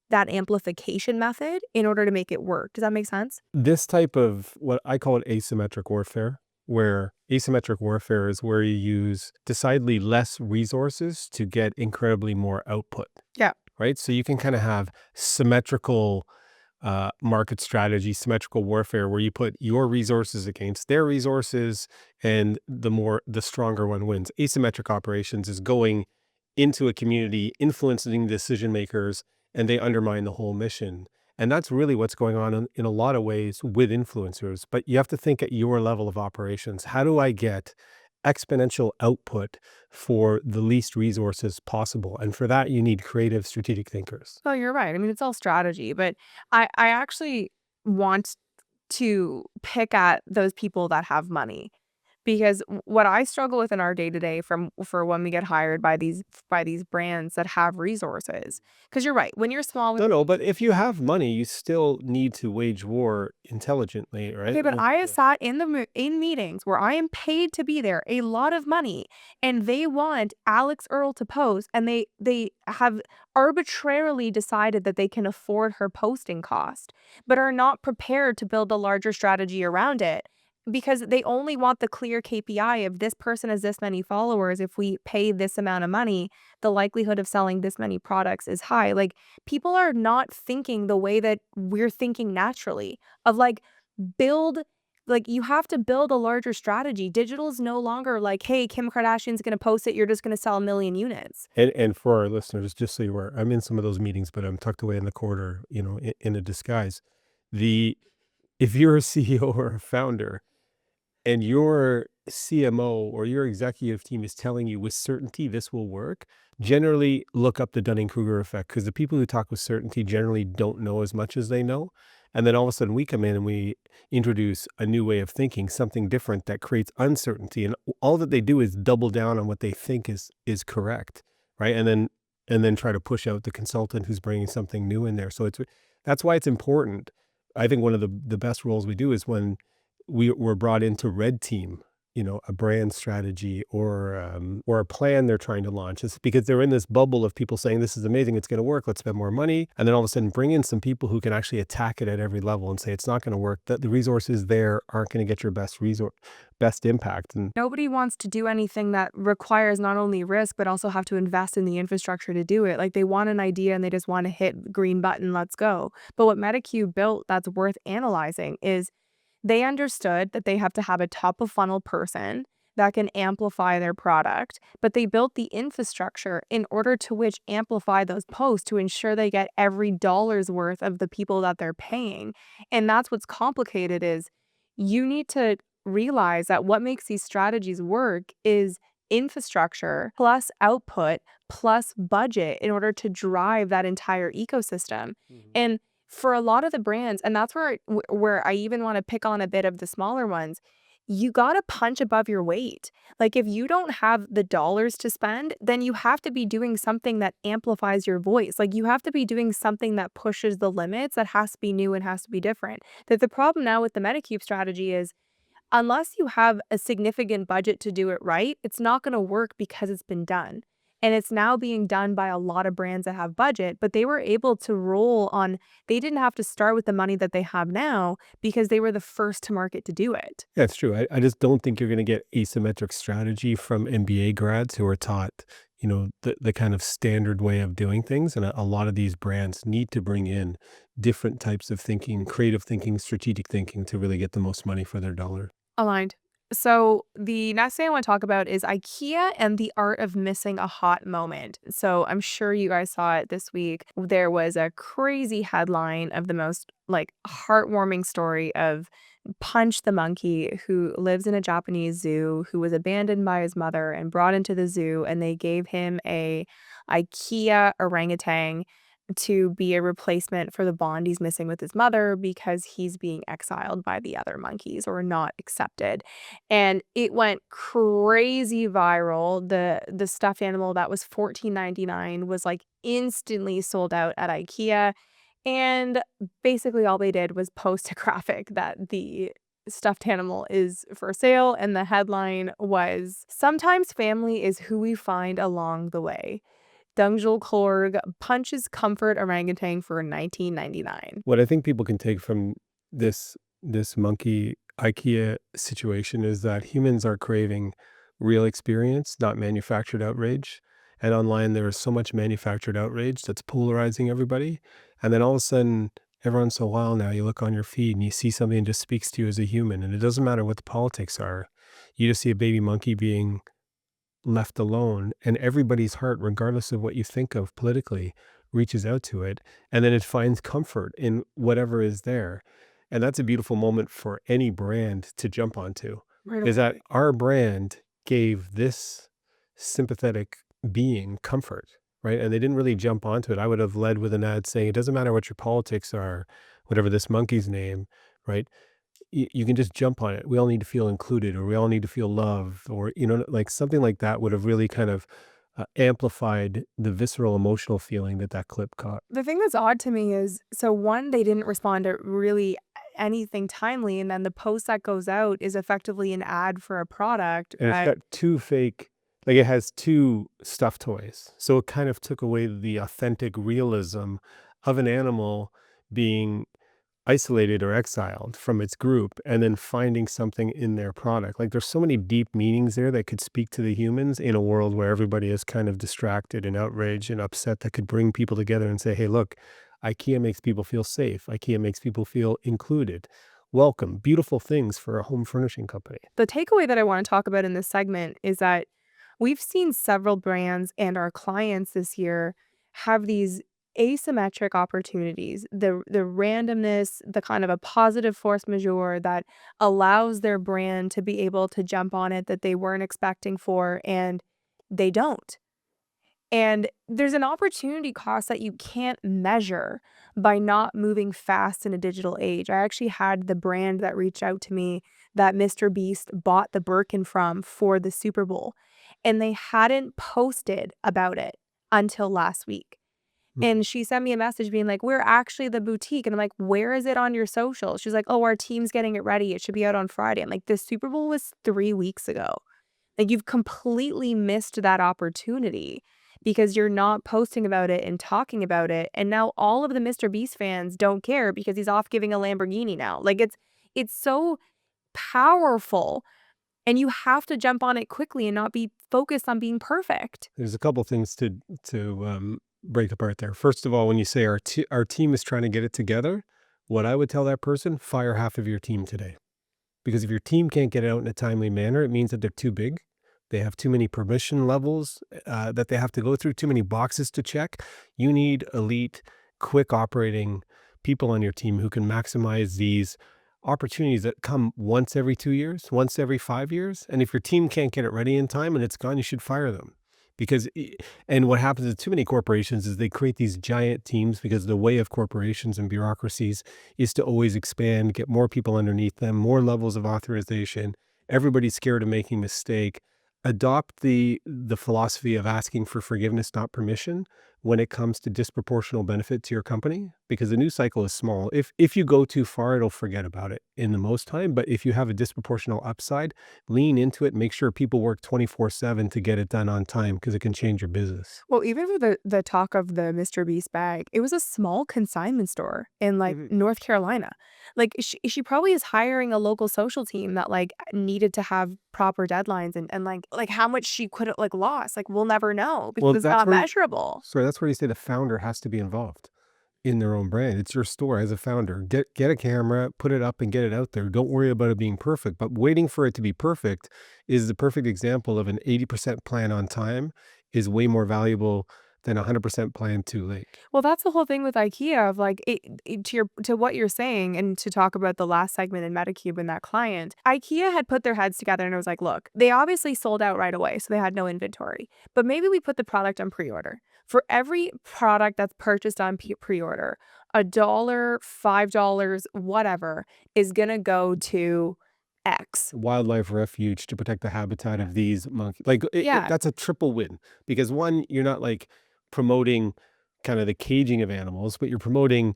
that amplification method in order to make it work. Does that make sense? This type of what I call it asymmetric warfare, where asymmetric warfare is where you use decidedly less resources to get incredibly more output. Yeah. Right? So you can kind of have symmetrical market strategy, symmetrical warfare, where you put your resources against their resources, and the stronger one wins. Asymmetric operations is going into a community, influencing decision makers, and they undermine the whole mission. And that's really what's going on in a lot of ways with influencers. But you have to think at your level of operations. How do I get exponential output for the least resources possible? And for that, you need creative, strategic thinkers. Oh, you're right. I mean, it's all strategy, but I actually want to pick at those people that have money, because what I struggle with in our day to day for when we get hired by these brands that have resources. Because you're right, when you're small. No, but if you have money, you still need to wage war intelligently, right? Okay, but Like, I have sat in meetings where I am paid to be there, a lot of money, and they want Alex Earl to post, and they have arbitrarily decided that they can afford her posting cost, but are not prepared to build a larger strategy around it, because they only want the clear KPI of this person has this many followers. If we pay this amount of money, the likelihood of selling this many products is high. Like, people are not thinking the way that we're thinking naturally, of like, build like, you have to build a larger strategy. Digital is no longer like, hey, Kim Kardashian's gonna post it, you're just gonna sell 1,000,000 units. and for our listeners, just so you are, I'm in some of those meetings, but I'm tucked away in the corner, in a disguise. The If you're a CEO or a founder, and your CMO or your executive team is telling you with certainty this will work, generally look up the Dunning-Kruger effect, because the people who talk with certainty generally don't know as much as they know. And then all of a sudden we come in and we introduce a new way of thinking, something different that creates uncertainty. And all that they do is double down on what they think is correct, right? And then try to push out the consultant who's bringing something new in there. So that's why it's important. I think one of the best roles we do is when we're brought into red team, a brand strategy or a plan they're trying to launch. It's because they're in this bubble of people saying, this is amazing, it's going to work, let's spend more money. And then all of a sudden bring in some people who can actually attack it at every level and say, it's not going to work, that the resources there aren't going to get your best impact. And Nobody wants to do anything that requires not only risk, but also have to invest in the infrastructure to do it. Like, they want an idea and they just want to hit green button, let's go. But what Medicube built that's worth analyzing is they understood that they have to have a top of funnel person that can amplify their product, but they built the infrastructure in order to which amplify those posts to ensure they get every dollar's worth of the people that they're paying. And that's what's complicated, is you need to realize that what makes these strategies work is infrastructure plus output plus budget in order to drive that entire ecosystem. And for a lot of the brands, and that's where I even want to pick on a bit of the smaller ones, you got to punch above your weight. Like, if you don't have the dollars to spend, then you have to be doing something that amplifies your voice. Like, you have to be doing something that pushes the limits, that has to be new and has to be different. That the problem now with the Medicube strategy is, unless you have a significant budget to do it right, it's not going to work, because it's been done. And it's now being done by a lot of brands that have budget, but they were able to roll on, they didn't have to start with the money that they have now, because they were the first to market to do it. yeah, it's true. I just don't think you're going to get asymmetric strategy from MBA grads who are taught, the kind of standard way of doing things. And a lot of these brands need to bring in different types of thinking, creative thinking, strategic thinking, to really get the most money for their dollar. Aligned. So the next thing I want to talk about is IKEA and the art of missing a hot moment. So I'm sure you guys saw it this week. There was a crazy headline of the most heartwarming story of Punch the monkey, who lives in a Japanese zoo, who was abandoned by his mother and brought into the zoo, and they gave him a IKEA orangutan to be a replacement for the bond he's missing with his mother because he's being exiled by the other monkeys or not accepted. And it went crazy viral. The stuffed animal that was $14.99 was like instantly sold out at IKEA. And basically all they did was post a graphic that the stuffed animal is for sale, and the headline was, "Sometimes family is who we find along the way. Dungjul Korg punches comfort orangutan for $19.99." What I think people can take from this monkey IKEA situation is that humans are craving real experience, not manufactured outrage. And online, there is so much manufactured outrage that's polarizing everybody. And then all of a sudden, every once in a while now, you look on your feed and you see something that just speaks to you as a human. And it doesn't matter what the politics are. You just see a baby monkey being left alone, and everybody's heart, regardless of what you think of politically, reaches out to it, and then it finds comfort in whatever is there. And that's a beautiful moment for any brand to jump onto, Right is that away. our brand gave this sympathetic being comfort, right? And they didn't really jump onto it. I would have led with an ad saying, it doesn't matter what your politics are, whatever this monkey's name, right? You can just jump on it. We all need to feel included, or we all need to feel loved, or, like something like that would have really kind of amplified the visceral emotional feeling that clip caught. The thing that's odd to me is, so one, they didn't respond to really anything timely, and then the post that goes out is effectively an ad for a product. And it's got two fake, like it has two stuffed toys. So it kind of took away the authentic realism of an animal being isolated or exiled from its group and then finding something in their product. Like there's so many deep meanings there that could speak to the humans in a world where everybody is kind of distracted and outraged and upset, that could bring people together and say, hey, look, IKEA makes people feel safe. IKEA makes people feel included. Welcome. Beautiful things for a home furnishing company. The takeaway that I want to talk about in this segment is that we've seen several brands and our clients this year have these asymmetric opportunities, the randomness, the kind of a positive force majeure that allows their brand to be able to jump on it that they weren't expecting for, and they don't. And there's an opportunity cost that you can't measure by not moving fast in a digital age. I actually had the brand that reached out to me that Mr. Beast bought the Birkin from for the Super Bowl, and they hadn't posted about it until last week. And she sent me a message being like, we're actually the boutique. And I'm like, where is it on your social? She's like, oh, our team's getting it ready. It should be out on Friday. I'm like, the Super Bowl was 3 weeks ago. Like, you've completely missed that opportunity because you're not posting about it and talking about it. And now all of the Mr. Beast fans don't care because he's off giving a Lamborghini now. Like, it's so powerful, and you have to jump on it quickly and not be focused on being perfect. There's a couple things to break apart there. First of all, when you say our team is trying to get it together, what I would tell that person, fire half of your team today. Because if your team can't get it out in a timely manner, it means that they're too big. They have too many permission levels that they have to go through, too many boxes to check. You need elite, quick operating people on your team who can maximize these opportunities that come once every 2 years, once every 5 years. And if your team can't get it ready in time and it's gone, you should fire them. And what happens with too many corporations is they create these giant teams, because the way of corporations and bureaucracies is to always expand, get more people underneath them, more levels of authorization. Everybody's scared of making a mistake. Adopt the philosophy of asking for forgiveness, not permission, when it comes to disproportional benefit to your company, because the news cycle is small. If you go too far, it'll forget about it in the most time. But if you have a disproportional upside, lean into it. Make sure people work 24/7 to get it done on time, because it can change your business. Well, even with the talk of the Mr. Beast bag, it was a small consignment store in like North Carolina. Like she probably is hiring a local social team that like needed to have proper deadlines, and like how much she could have like lost. Like, we'll never know because Well, it's that's not where measurable. sorry, that's where you say the founder has to be involved in their own brand. It's your store as a founder. Get a camera, put it up and get it out there. Don't worry about it being perfect, but waiting for it to be perfect is the perfect example of an 80% plan on time is way more valuable than a 100% plan too late. Well, that's the whole thing with IKEA of like to what you're saying, and to talk about the last segment in Medicube and that client. IKEA had put their heads together and it was like, look, they obviously sold out right away, so they had no inventory. But maybe we put the product on pre-order. For every product that's purchased on pre-order, $1, $5, whatever, is gonna go to X. Wildlife refuge to protect the habitat of these monkeys. Like Yeah. that's a triple win because one, you're not like promoting kind of the caging of animals, but you're promoting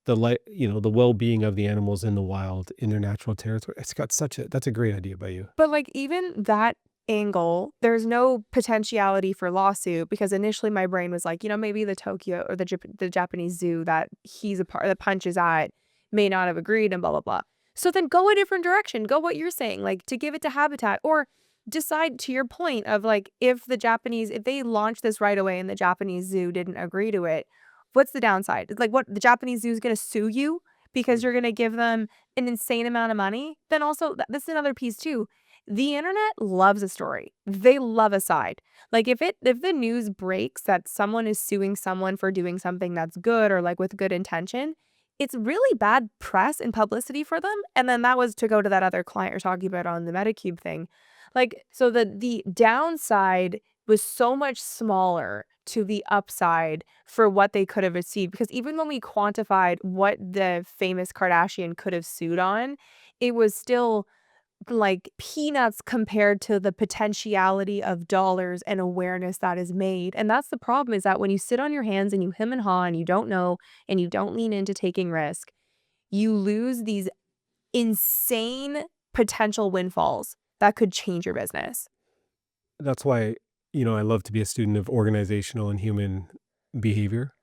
the well-being of the animals in the wild in their natural territory. It's got that's a great idea by you. But, like, even that angle, there's no potentiality for lawsuit because initially my brain was like, maybe the Tokyo or the Japanese zoo that he's a part that Punch is at may not have agreed and blah, blah, blah. So then go a different direction. Go what you're saying, like, to give it to habitat or decide to your point of, like, if they launched this right away and the Japanese zoo didn't agree to it, what's the downside? It's like, what, the Japanese zoo is gonna sue you because you're gonna give them an insane amount of money? Then also, this is another piece too. The internet loves a story. They love a side. Like if the news breaks that someone is suing someone for doing something that's good or like with good intention, it's really bad press and publicity for them. And then that was to go to that other client you're talking about on the Medicube thing. Like so the downside was so much smaller to the upside for what they could have received because even when we quantified what the famous Kardashian could have sued on, it was still like peanuts compared to the potentiality of dollars and awareness that is made. And that's the problem is that when you sit on your hands and you hem and haw and you don't know and you don't lean into taking risk, you lose these insane potential windfalls that could change your business. That's why, I love to be a student of organizational and human behavior.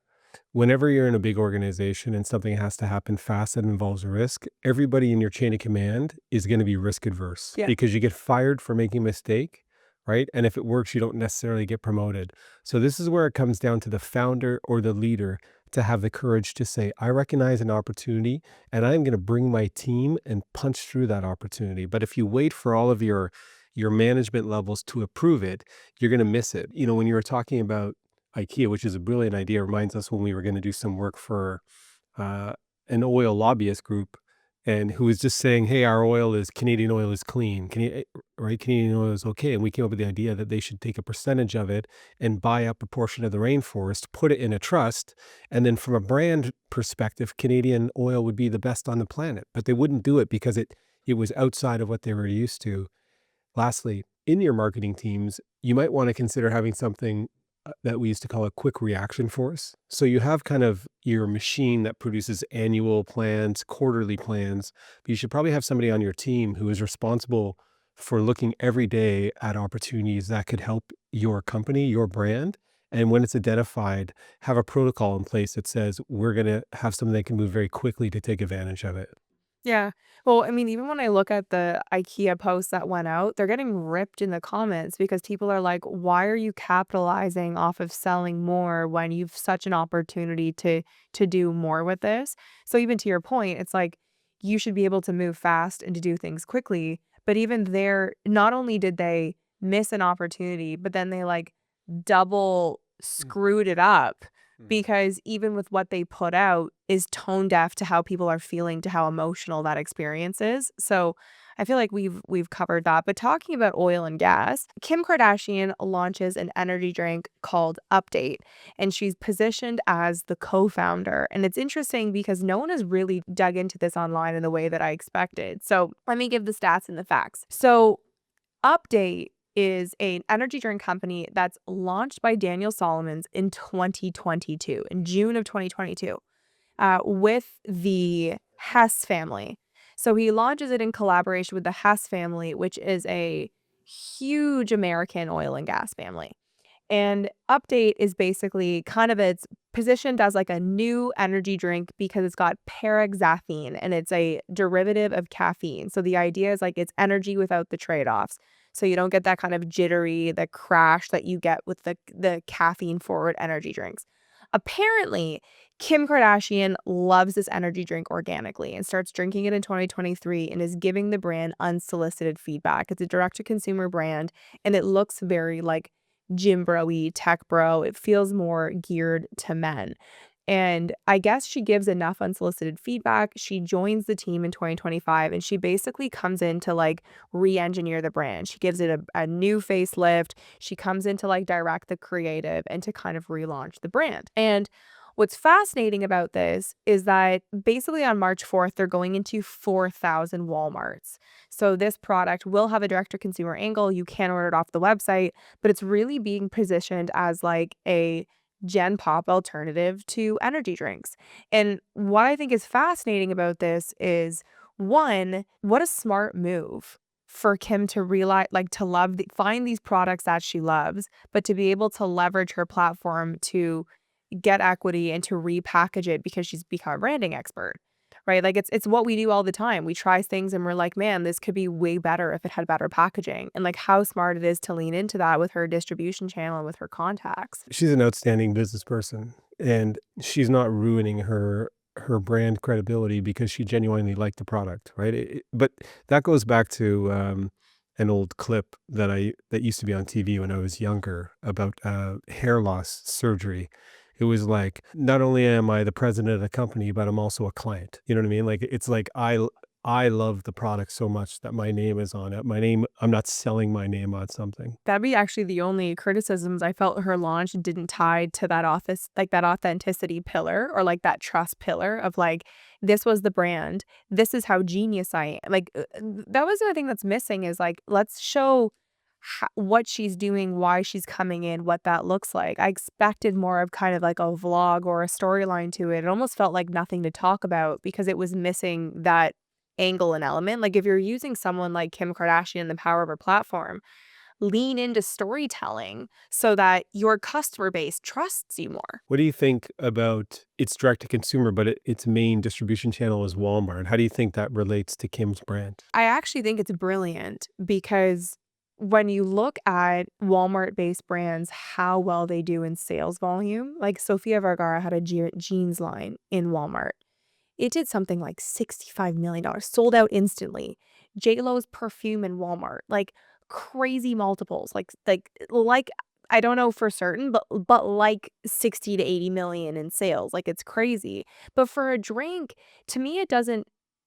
Whenever you're in a big organization and something has to happen fast that involves a risk, everybody in your chain of command is going to be risk adverse Yeah. because you get fired for making a mistake, right? And if it works, you don't necessarily get promoted. So this is where it comes down to the founder or the leader to have the courage to say, I recognize an opportunity and I'm going to bring my team and punch through that opportunity. But if you wait for all of your management levels to approve it, you're going to miss it. When you were talking about Ikea, which is a brilliant idea, reminds us when we were going to do some work for uh, an oil lobbyist group, and who was just saying, "Hey, our Canadian oil is clean, right? Canadian oil is okay." And we came up with the idea that they should take a percentage of it and buy up a portion of the rainforest, put it in a trust, and then from a brand perspective, Canadian oil would be the best on the planet. But they wouldn't do it because it was outside of what they were used to. Lastly, in your marketing teams, you might want to consider having something that we used to call a quick reaction force. So you have kind of your machine that produces annual plans, quarterly plans, but you should probably have somebody on your team who is responsible for looking every day at opportunities that could help your company, your brand. And when it's identified, have a protocol in place that says we're going to have something that can move very quickly to take advantage of it. Yeah. Well, I mean, even when I look at the IKEA posts that went out, they're getting ripped in the comments because people are like, why are you capitalizing off of selling more when you've such an opportunity to do more with this? So even to your point, it's like you should be able to move fast and to do things quickly. But even there, not only did they miss an opportunity, but then they like double screwed it up because even with what they put out is tone deaf to how people are feeling, to how emotional that experience is. So I feel like we've covered that. But talking about oil and gas, Kim Kardashian launches an energy drink called Update, and she's positioned as the co-founder. And it's interesting because no one has really dug into this online in the way that I expected. So let me give the stats and the facts. So Update is an energy drink company that's launched by Daniel Solomons in 2022, in June of 2022, with the Hess family. So he launches it in collaboration with the Hess family, which is a huge American oil and gas family. And Update is basically it's positioned as like a new energy drink because it's got paraxathine and it's a derivative of caffeine. So the idea is like it's energy without the trade-offs. So you don't get that kind of jittery, the crash that you get with the caffeine forward energy drinks. Apparently, Kim Kardashian loves this energy drink organically and starts drinking it in 2023 and is giving the brand unsolicited feedback. It's a direct-to-consumer brand and it looks very like gym bro-y, tech bro. It feels more geared to men. And I guess she gives enough unsolicited feedback. She joins the team in 2025 and she basically comes in to like re-engineer the brand. She gives it a new facelift. She comes in to like direct the creative and to kind of relaunch the brand. And what's fascinating about this is that basically on March 4th, they're going into 4,000 Walmarts. So this product will have a direct-to-consumer angle. You can order it off the website, but it's really being positioned as like a Gen Pop alternative to energy drinks. And what I think is fascinating about this is one, what a smart move for Kim to realize, like to find these products that she loves, but to be able to leverage her platform to get equity and to repackage it because she's become a branding expert. Right? Like it's what we do all the time. We try things and we're like, man, this could be way better if it had better packaging. And like how smart it is to lean into that with her distribution channel and with her contacts. She's an outstanding business person, and she's not ruining her brand credibility because she genuinely liked the product, right? But that goes back to an old clip that used to be on TV when I was younger about hair loss surgery. It was like, not only am I the president of the company, but I'm also a client. You know what I mean? Like it's like I love the product so much that my name is on it. I'm not selling my name on something. That'd be actually the only criticisms I felt her launch didn't tie to that office, like that authenticity pillar or like that trust pillar of like, this was the brand. This is how genius I am. Like that was the other thing that's missing is like, let's show what she's doing, why she's coming in, what that looks like. I expected more of kind of like a vlog or a storyline to it. It almost felt like nothing to talk about because it was missing that angle and element. Like if you're using someone like Kim Kardashian and the power of her platform, lean into storytelling so that your customer base trusts you more. What do you think about its direct to consumer, but its main distribution channel is Walmart? How do you think that relates to Kim's brand? I actually think it's brilliant because when you look at Walmart-based brands, how well they do in sales volume, like Sofia Vergara had a jeans line in Walmart. It did something like $65 million, sold out instantly. J-Lo's perfume in Walmart, like crazy multiples, like I don't know for certain, but like 60 to 80 million in sales. Like it's crazy. But for a drink, to me it doesn't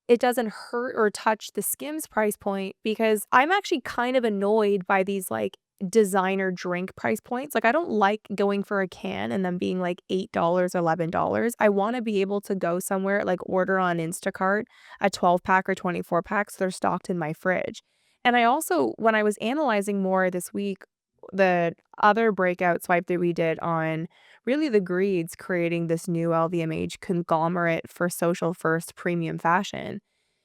hurt or touch the Skims price point because I'm actually kind of annoyed by these like designer drink price points. Like I don't like going for a can and then being like $8, $11. I want to be able to go somewhere like order on Instacart a 12-pack or 24-pack so they're stocked in my fridge. And I also, when I was analyzing more this week, the other breakout swipe that we did on really the Gredes creating this new LVMH conglomerate for social first premium fashion.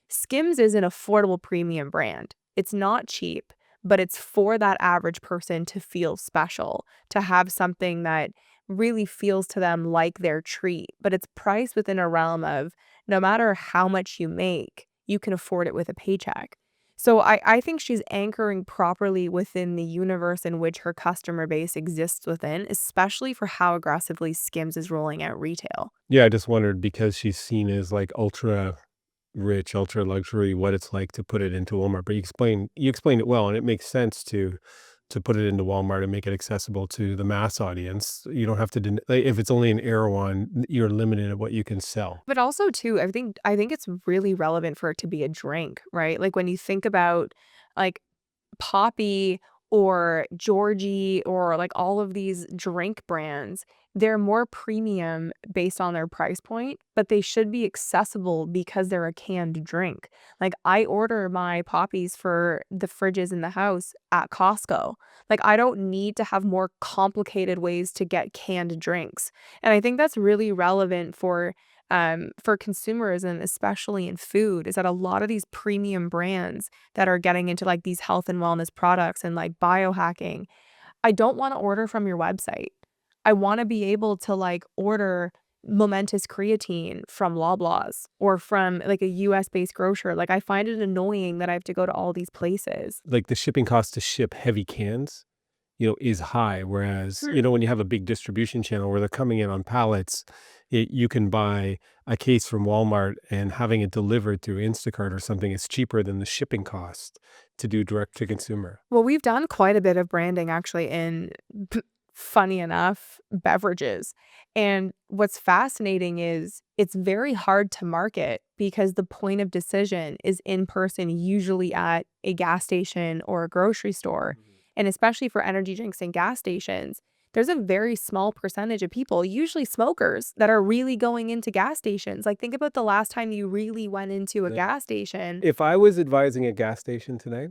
Skims is an affordable premium brand. It's not cheap, but it's for that average person to feel special, to have something that really feels to them like their treat, but it's priced within a realm of no matter how much you make, you can afford it with a paycheck. So I think she's anchoring properly within the universe in which her customer base exists within, especially for how aggressively Skims is rolling out retail. Yeah, I just wondered because she's seen as like ultra rich, ultra luxury, what it's like to put it into Walmart. But you explained it well, and it makes sense to put it into Walmart and make it accessible to the mass audience. You don't have to like, if it's only an Erewhon, you're limited at what you can sell. But also too, I think it's really relevant for it to be a drink, right? Like when you think about like Poppy or Georgie or like all of these drink brands, they're more premium based on their price point, but they should be accessible because they're a canned drink. Like I order my Poppies for the fridges in the house at Costco. Like I don't need to have more complicated ways to get canned drinks. And I think that's really relevant for consumerism, especially in food, is that a lot of these premium brands that are getting into like these health and wellness products and like biohacking, I don't want to order from your website. I want to be able to like order momentous creatine from Loblaws or from like a US based grocer. Like I find it annoying that I have to go to all these places. Like the shipping cost to ship heavy cans, is high. Whereas, when you have a big distribution channel where they're coming in on pallets, you can buy a case from Walmart and having it delivered through Instacart or something is cheaper than the shipping cost to do direct to consumer. Well, we've done quite a bit of branding actually in funny enough, beverages. And what's fascinating is it's very hard to market because the point of decision is in person, usually at a gas station or a grocery store. And especially for energy drinks and gas stations, there's a very small percentage of people, usually smokers, that are really going into gas stations. Like, think about the last time you really went into a Yeah. gas station. If I was advising a gas station today,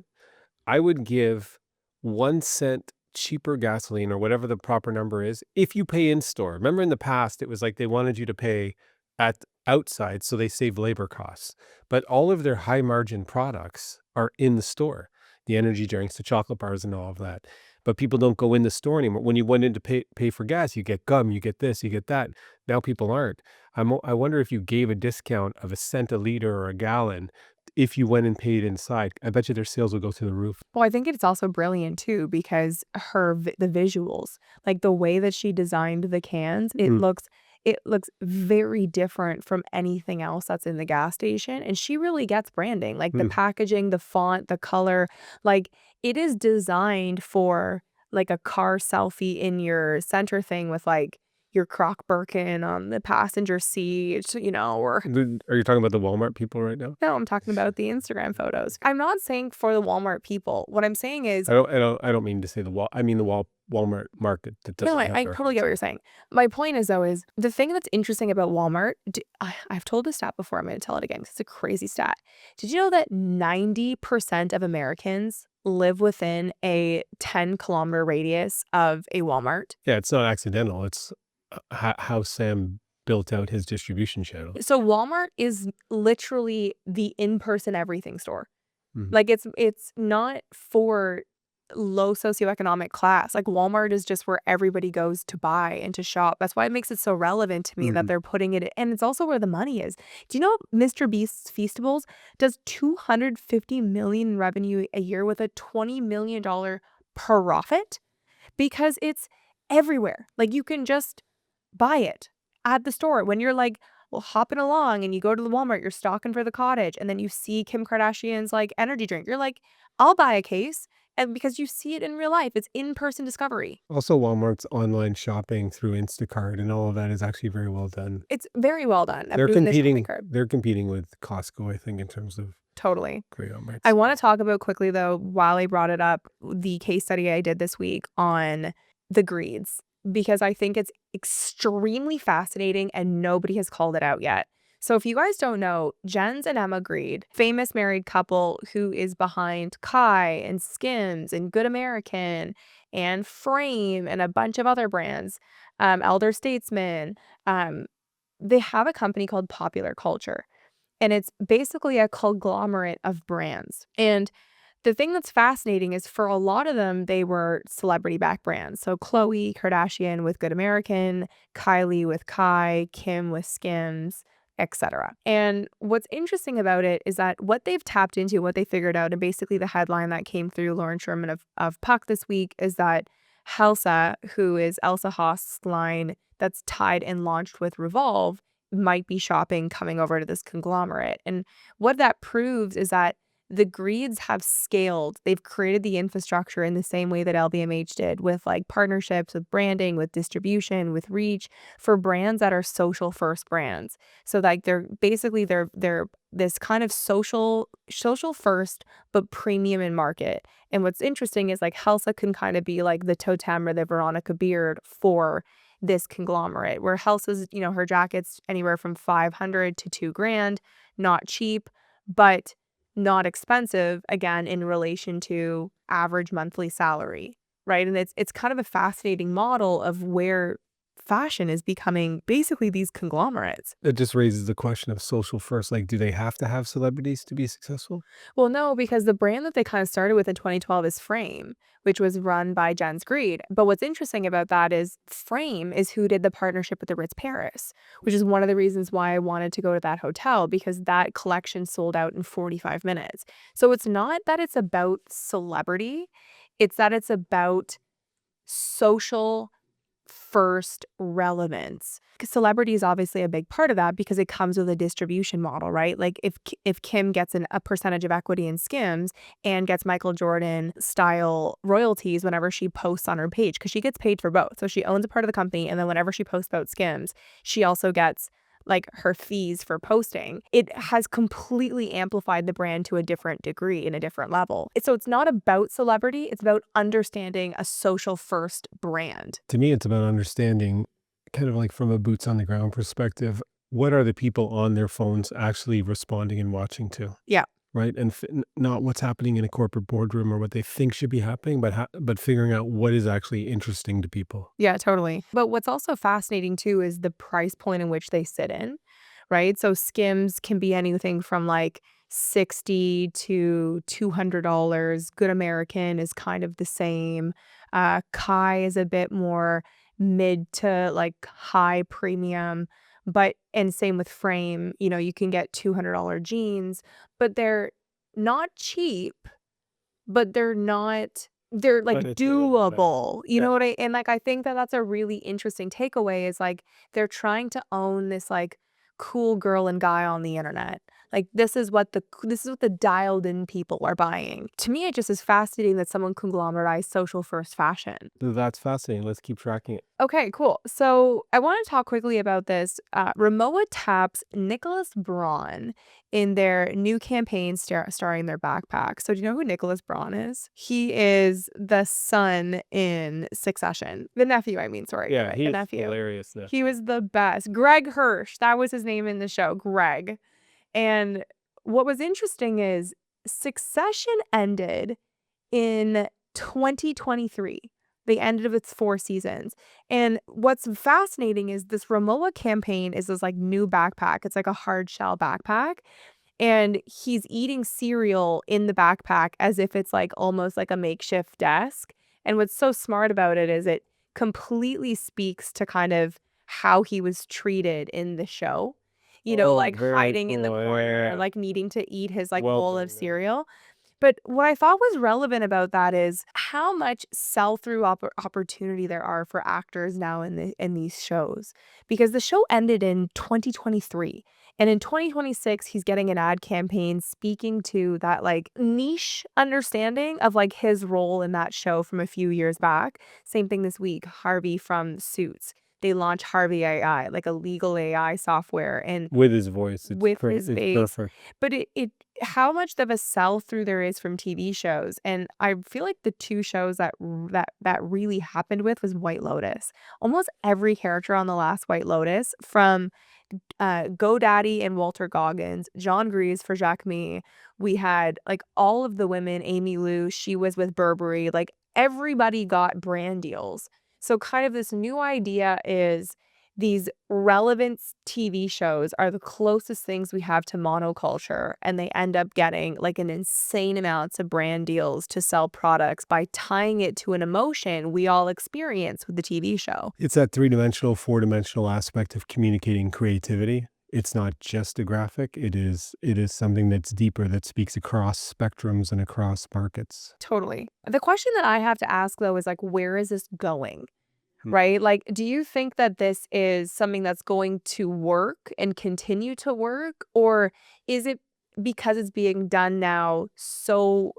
I would give 1 cent cheaper gasoline or whatever the proper number is if you pay in store. Remember in the past, it was like they wanted you to pay at outside so they save labor costs. But all of their high margin products are in the store. The energy drinks, the chocolate bars and all of that. But people don't go in the store anymore. When you went in to pay for gas, you get gum, you get this, you get that. Now people aren't. I wonder if you gave a discount of 1 cent a liter or a gallon if you went and paid inside. I bet you their sales would go through the roof. Well, I think it's also brilliant too because the visuals, like the way that she designed the cans, it looks very different from anything else that's in the gas station. And she really gets branding, like the packaging, the font, the color, like it is designed for like a car selfie in your center thing with like your Croc Birkin on the passenger seat, or Are you talking about the Walmart people right now? no, I'm talking about the Instagram photos. I'm not saying for the Walmart people. What I'm saying is, I don't mean to say I mean the Walmart market that doesn't no, have I their totally get what you're saying. My point is, though, is the thing that's interesting about Walmart, I've told this stat before, I'm going to tell it again because it's a crazy stat. Did you know that 90% of Americans live within a 10-kilometer radius of a Walmart? Yeah, it's not accidental. It's how Sam built out his distribution channel. So Walmart is literally the in-person everything store. Mhm. Like it's not for low socioeconomic class. Like Walmart is just where everybody goes to buy and to shop. That's why it makes it so relevant to me that they're putting it in. And it's also where the money is. Do you know Mr. Beast's Feastables does $250 million in revenue a year with a $20 million profit? Because it's everywhere. Like you can just buy it at the store when you're like, well, hopping along and you go to the Walmart, you're stocking for the cottage, and then you see Kim Kardashian's like energy drink. You're like, I'll buy a case. And because you see it in real life, it's in-person discovery. Also, Walmart's online shopping through Instacart and all of that is actually very well done. It's very well done at They're doing the shopping competing. cart. They're competing with Costco, I think, in terms of Totally. great Walmarts. I want to talk about quickly, though, while I brought it up, the case study I did this week on the Gredes, because I think it's extremely fascinating and nobody has called it out yet. So if you guys don't know, Jens and Emma Grede, famous married couple who is behind Kai and Skims and Good American and Frame and a bunch of other brands, Elder Statesman, they have a company called Popular Culture. And it's basically a conglomerate of brands. And the thing that's fascinating is for a lot of them, they were celebrity-backed brands. So Khloe Kardashian with Good American, Kylie with Kai, Kim with Skims, etc. And what's interesting about it is that what they've tapped into, what they figured out, and basically the headline that came through Lauren Sherman of Puck this week is that Helsa, who is Elsa Haas's line that's tied and launched with Revolve, might be shopping coming over to this conglomerate. And what that proves is that the Greeds have scaled. They've created the infrastructure in the same way that LVMH did, with like partnerships, with branding, with distribution, with reach for brands that are social first brands. So like they're this kind of social first but premium in market. And what's interesting is like Helsa can kind of be like the totem or the Veronica Beard for this conglomerate, where Helsa's, her jacket's anywhere from $500 to $2,000, not cheap, but not expensive, again, in relation to average monthly salary, right? And it's kind of a fascinating model of where fashion is becoming basically these conglomerates. It just raises the question of social first. Like, do they have to have celebrities to be successful? Well, no, because the brand that they kind of started with in 2012 is Frame, which was run by Jens Grede. But what's interesting about that is Frame is who did the partnership with the Ritz Paris, which is one of the reasons why I wanted to go to that hotel, because that collection sold out in 45 minutes. So it's not that it's about celebrity, it's that it's about social first relevance. 'Cause celebrity is obviously a big part of that because it comes with a distribution model, right? Like if Kim gets a percentage of equity in Skims and gets Michael Jordan style royalties whenever she posts on her page, because she gets paid for both. So she owns a part of the company, and then whenever she posts about Skims, she also gets like her fees for posting. It has completely amplified the brand to a different degree in a different level. So it's not about celebrity, it's about understanding a social first brand. To me, it's about understanding, kind of like from a boots on the ground perspective, what are the people on their phones actually responding and watching to? Yeah. Right. And not what's happening in a corporate boardroom or what they think should be happening, but figuring out what is actually interesting to people. Yeah, totally. But what's also fascinating too is the price point in which they sit in, right? So Skims can be anything from like $60 to $200. Good American is kind of the same. Kai is a bit more mid to like high premium. But and same with Frame, you can get $200 jeans, but they're not cheap, but they're like But it's doable. doable. You Yeah. know what and like I think that that's a really interesting takeaway is like they're trying to own this like cool girl and guy on the internet. Like this is what the dialed in people are buying. To me, it just is fascinating that someone conglomeratized social first fashion. That's fascinating. Let's keep tracking it. Okay, cool. So I want to talk quickly about this. Rimowa taps Nicholas Braun in their new campaign starring their backpack. So do you know who Nicholas Braun is? He is the son in Succession. The nephew, I mean, sorry. Yeah, Greg, he's the nephew. hilarious. Now. He was the best. Greg Hirsch, that was his name in the show, Greg. And what was interesting is Succession ended in 2023. They ended with 4 seasons. And what's fascinating is this Rimowa campaign is this like new backpack. It's like a hard shell backpack. And he's eating cereal in the backpack as if it's like almost like a makeshift desk. And what's so smart about it is it completely speaks to kind of how he was treated in the show. Like very hiding in the cool. corner, Yeah. like needing to eat his like Well bowl done, of yeah. cereal. But what I thought was relevant about that is how much sell-through opportunity there are for actors now in these shows. Because the show ended in 2023. And in 2026, he's getting an ad campaign speaking to that like niche understanding of like his role in that show from a few years back. Same thing this week, Harvey from Suits. They launched Harvey AI, like a legal AI software, and With his voice, with his it's face. perfect. But it how much of a sell through there is from TV shows, and I feel like the 2 shows that really happened with was White Lotus. Almost every character on the last White Lotus, from GoDaddy and Walter Goggins, John Grease for Jacqueline. We had like all of the women, Amy Lou, she was with Burberry. Like everybody got brand deals. So kind of this new idea is these relevant TV shows are the closest things we have to monoculture, and they end up getting like an insane amounts of brand deals to sell products by tying it to an emotion we all experience with the TV show. It's that 3-dimensional, 4-dimensional aspect of communicating creativity. It's not just a graphic. It is something that's deeper, that speaks across spectrums and across markets. Totally. The question that I have to ask though is like, where is this going? Right? Like, do you think that this is something that's going to work and continue to work? Or is it because it's being done now so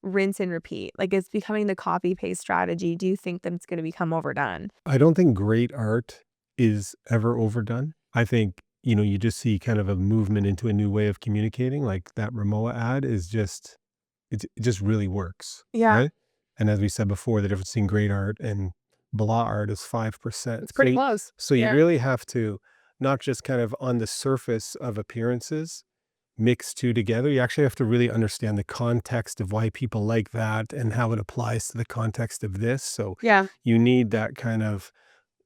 rinse and repeat? Like it's becoming the copy paste strategy. Do you think that it's going to become overdone? I don't think great art is ever overdone. I think, you just see kind of a movement into a new way of communicating. Like that Rimowa ad is just, it just really works. Yeah. Right? And as we said before, the difference between great art and blah art is 5%. It's pretty close. So you Yeah. really have to not just kind of on the surface of appearances mix 2 together. You actually have to really understand the context of why people like that and how it applies to the context of this. So Yeah. you need that kind of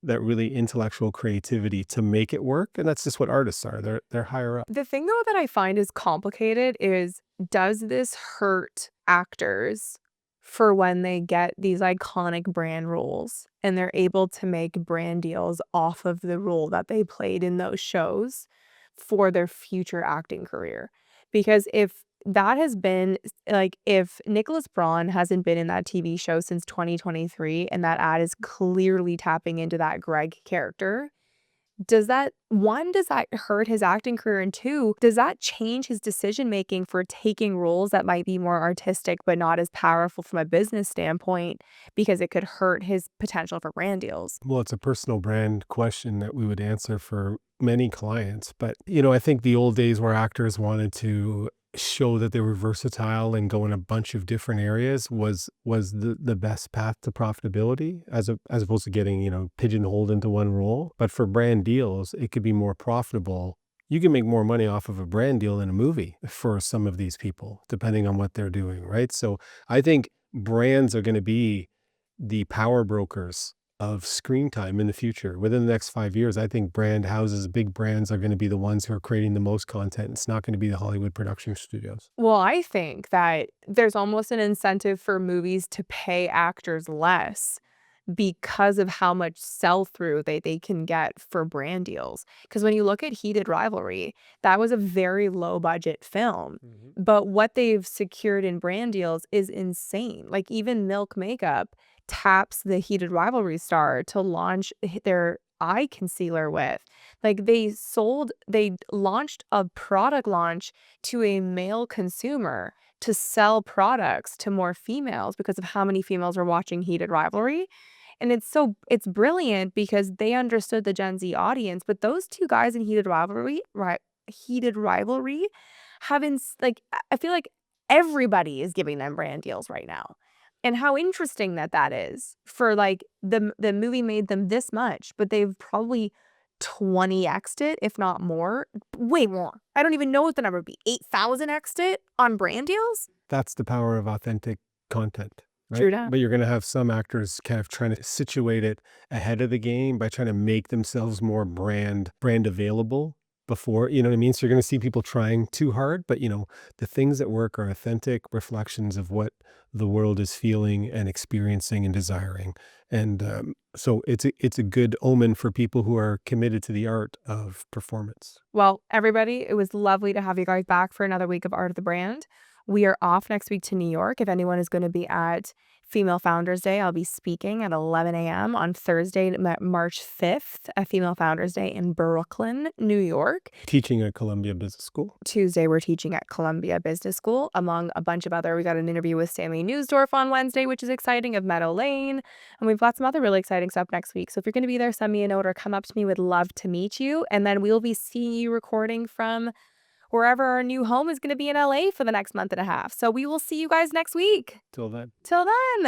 that really intellectual creativity to make it work. And that's just what artists are. They're higher up. The thing though that I find is complicated is, does this hurt actors for when they get these iconic brand roles and they're able to make brand deals off of the role that they played in those shows for their future acting career? Because if that has been like, if Nicholas Braun hasn't been in that TV show since 2023 and that ad is clearly tapping into that Greg character, does that hurt his acting career? And two, does that change his decision making for taking roles that might be more artistic but not as powerful from a business standpoint because it could hurt his potential for brand deals? Well, it's a personal brand question that we would answer for many clients. But, I think the old days where actors wanted to show that they were versatile and go in a bunch of different areas was the best path to profitability as opposed to getting, pigeonholed into one role. But for brand deals, it could be more profitable. You can make more money off of a brand deal than a movie for some of these people, depending on what they're doing, right? So I think brands are going to be the power brokers of screen time in the future. Within the next 5 years, I think brand houses, big brands, are going to be the ones who are creating the most content. It's not going to be the Hollywood production studios. Well, I think that there's almost an incentive for movies to pay actors less because of how much sell-through they can get for brand deals. Because when you look at Heated Rivalry, that was a very low-budget film. But what they've secured in brand deals is insane. Like, even Milk Makeup taps the Heated Rivalry star to launch their eye concealer with. Like, they launched a product launch to a male consumer to sell products to more females because of how many females are watching Heated Rivalry. And it's brilliant because they understood the Gen Z audience, but those two guys in Heated Rivalry like, I feel like everybody is giving them brand deals right now. And how interesting that is for, like, the movie made them this much, but they've probably 20x'd it, if not more. Way more. I don't even know what the number would be. 8,000x'd it on brand deals? That's the power of authentic content, right? True that. But you're going to have some actors kind of trying to situate it ahead of the game by trying to make themselves more brand available before, you know what I mean? So you're going to see people trying too hard, but the things that work are authentic reflections of what the world is feeling and experiencing and desiring. And so it's a good omen for people who are committed to the art of performance. Well, everybody, it was lovely to have you guys back for another week of Art of the Brand. We are off next week to New York. If anyone is going to be at Female Founders Day, I'll be speaking at 11 a.m. on Thursday, March 5th, at Female Founders Day in Brooklyn, New York. Teaching at Columbia Business School. Tuesday, we're teaching at Columbia Business School, among a bunch of other. We got an interview with Stanley Newsdorf on Wednesday, which is exciting, of Meadow Lane. And we've got some other really exciting stuff next week. So if you're going to be there, send me a note or come up to me. Would love to meet you. And then we'll be seeing you recording from wherever our new home is going to be in LA for the next month and a half. So we will see you guys next week. Till then. Till then.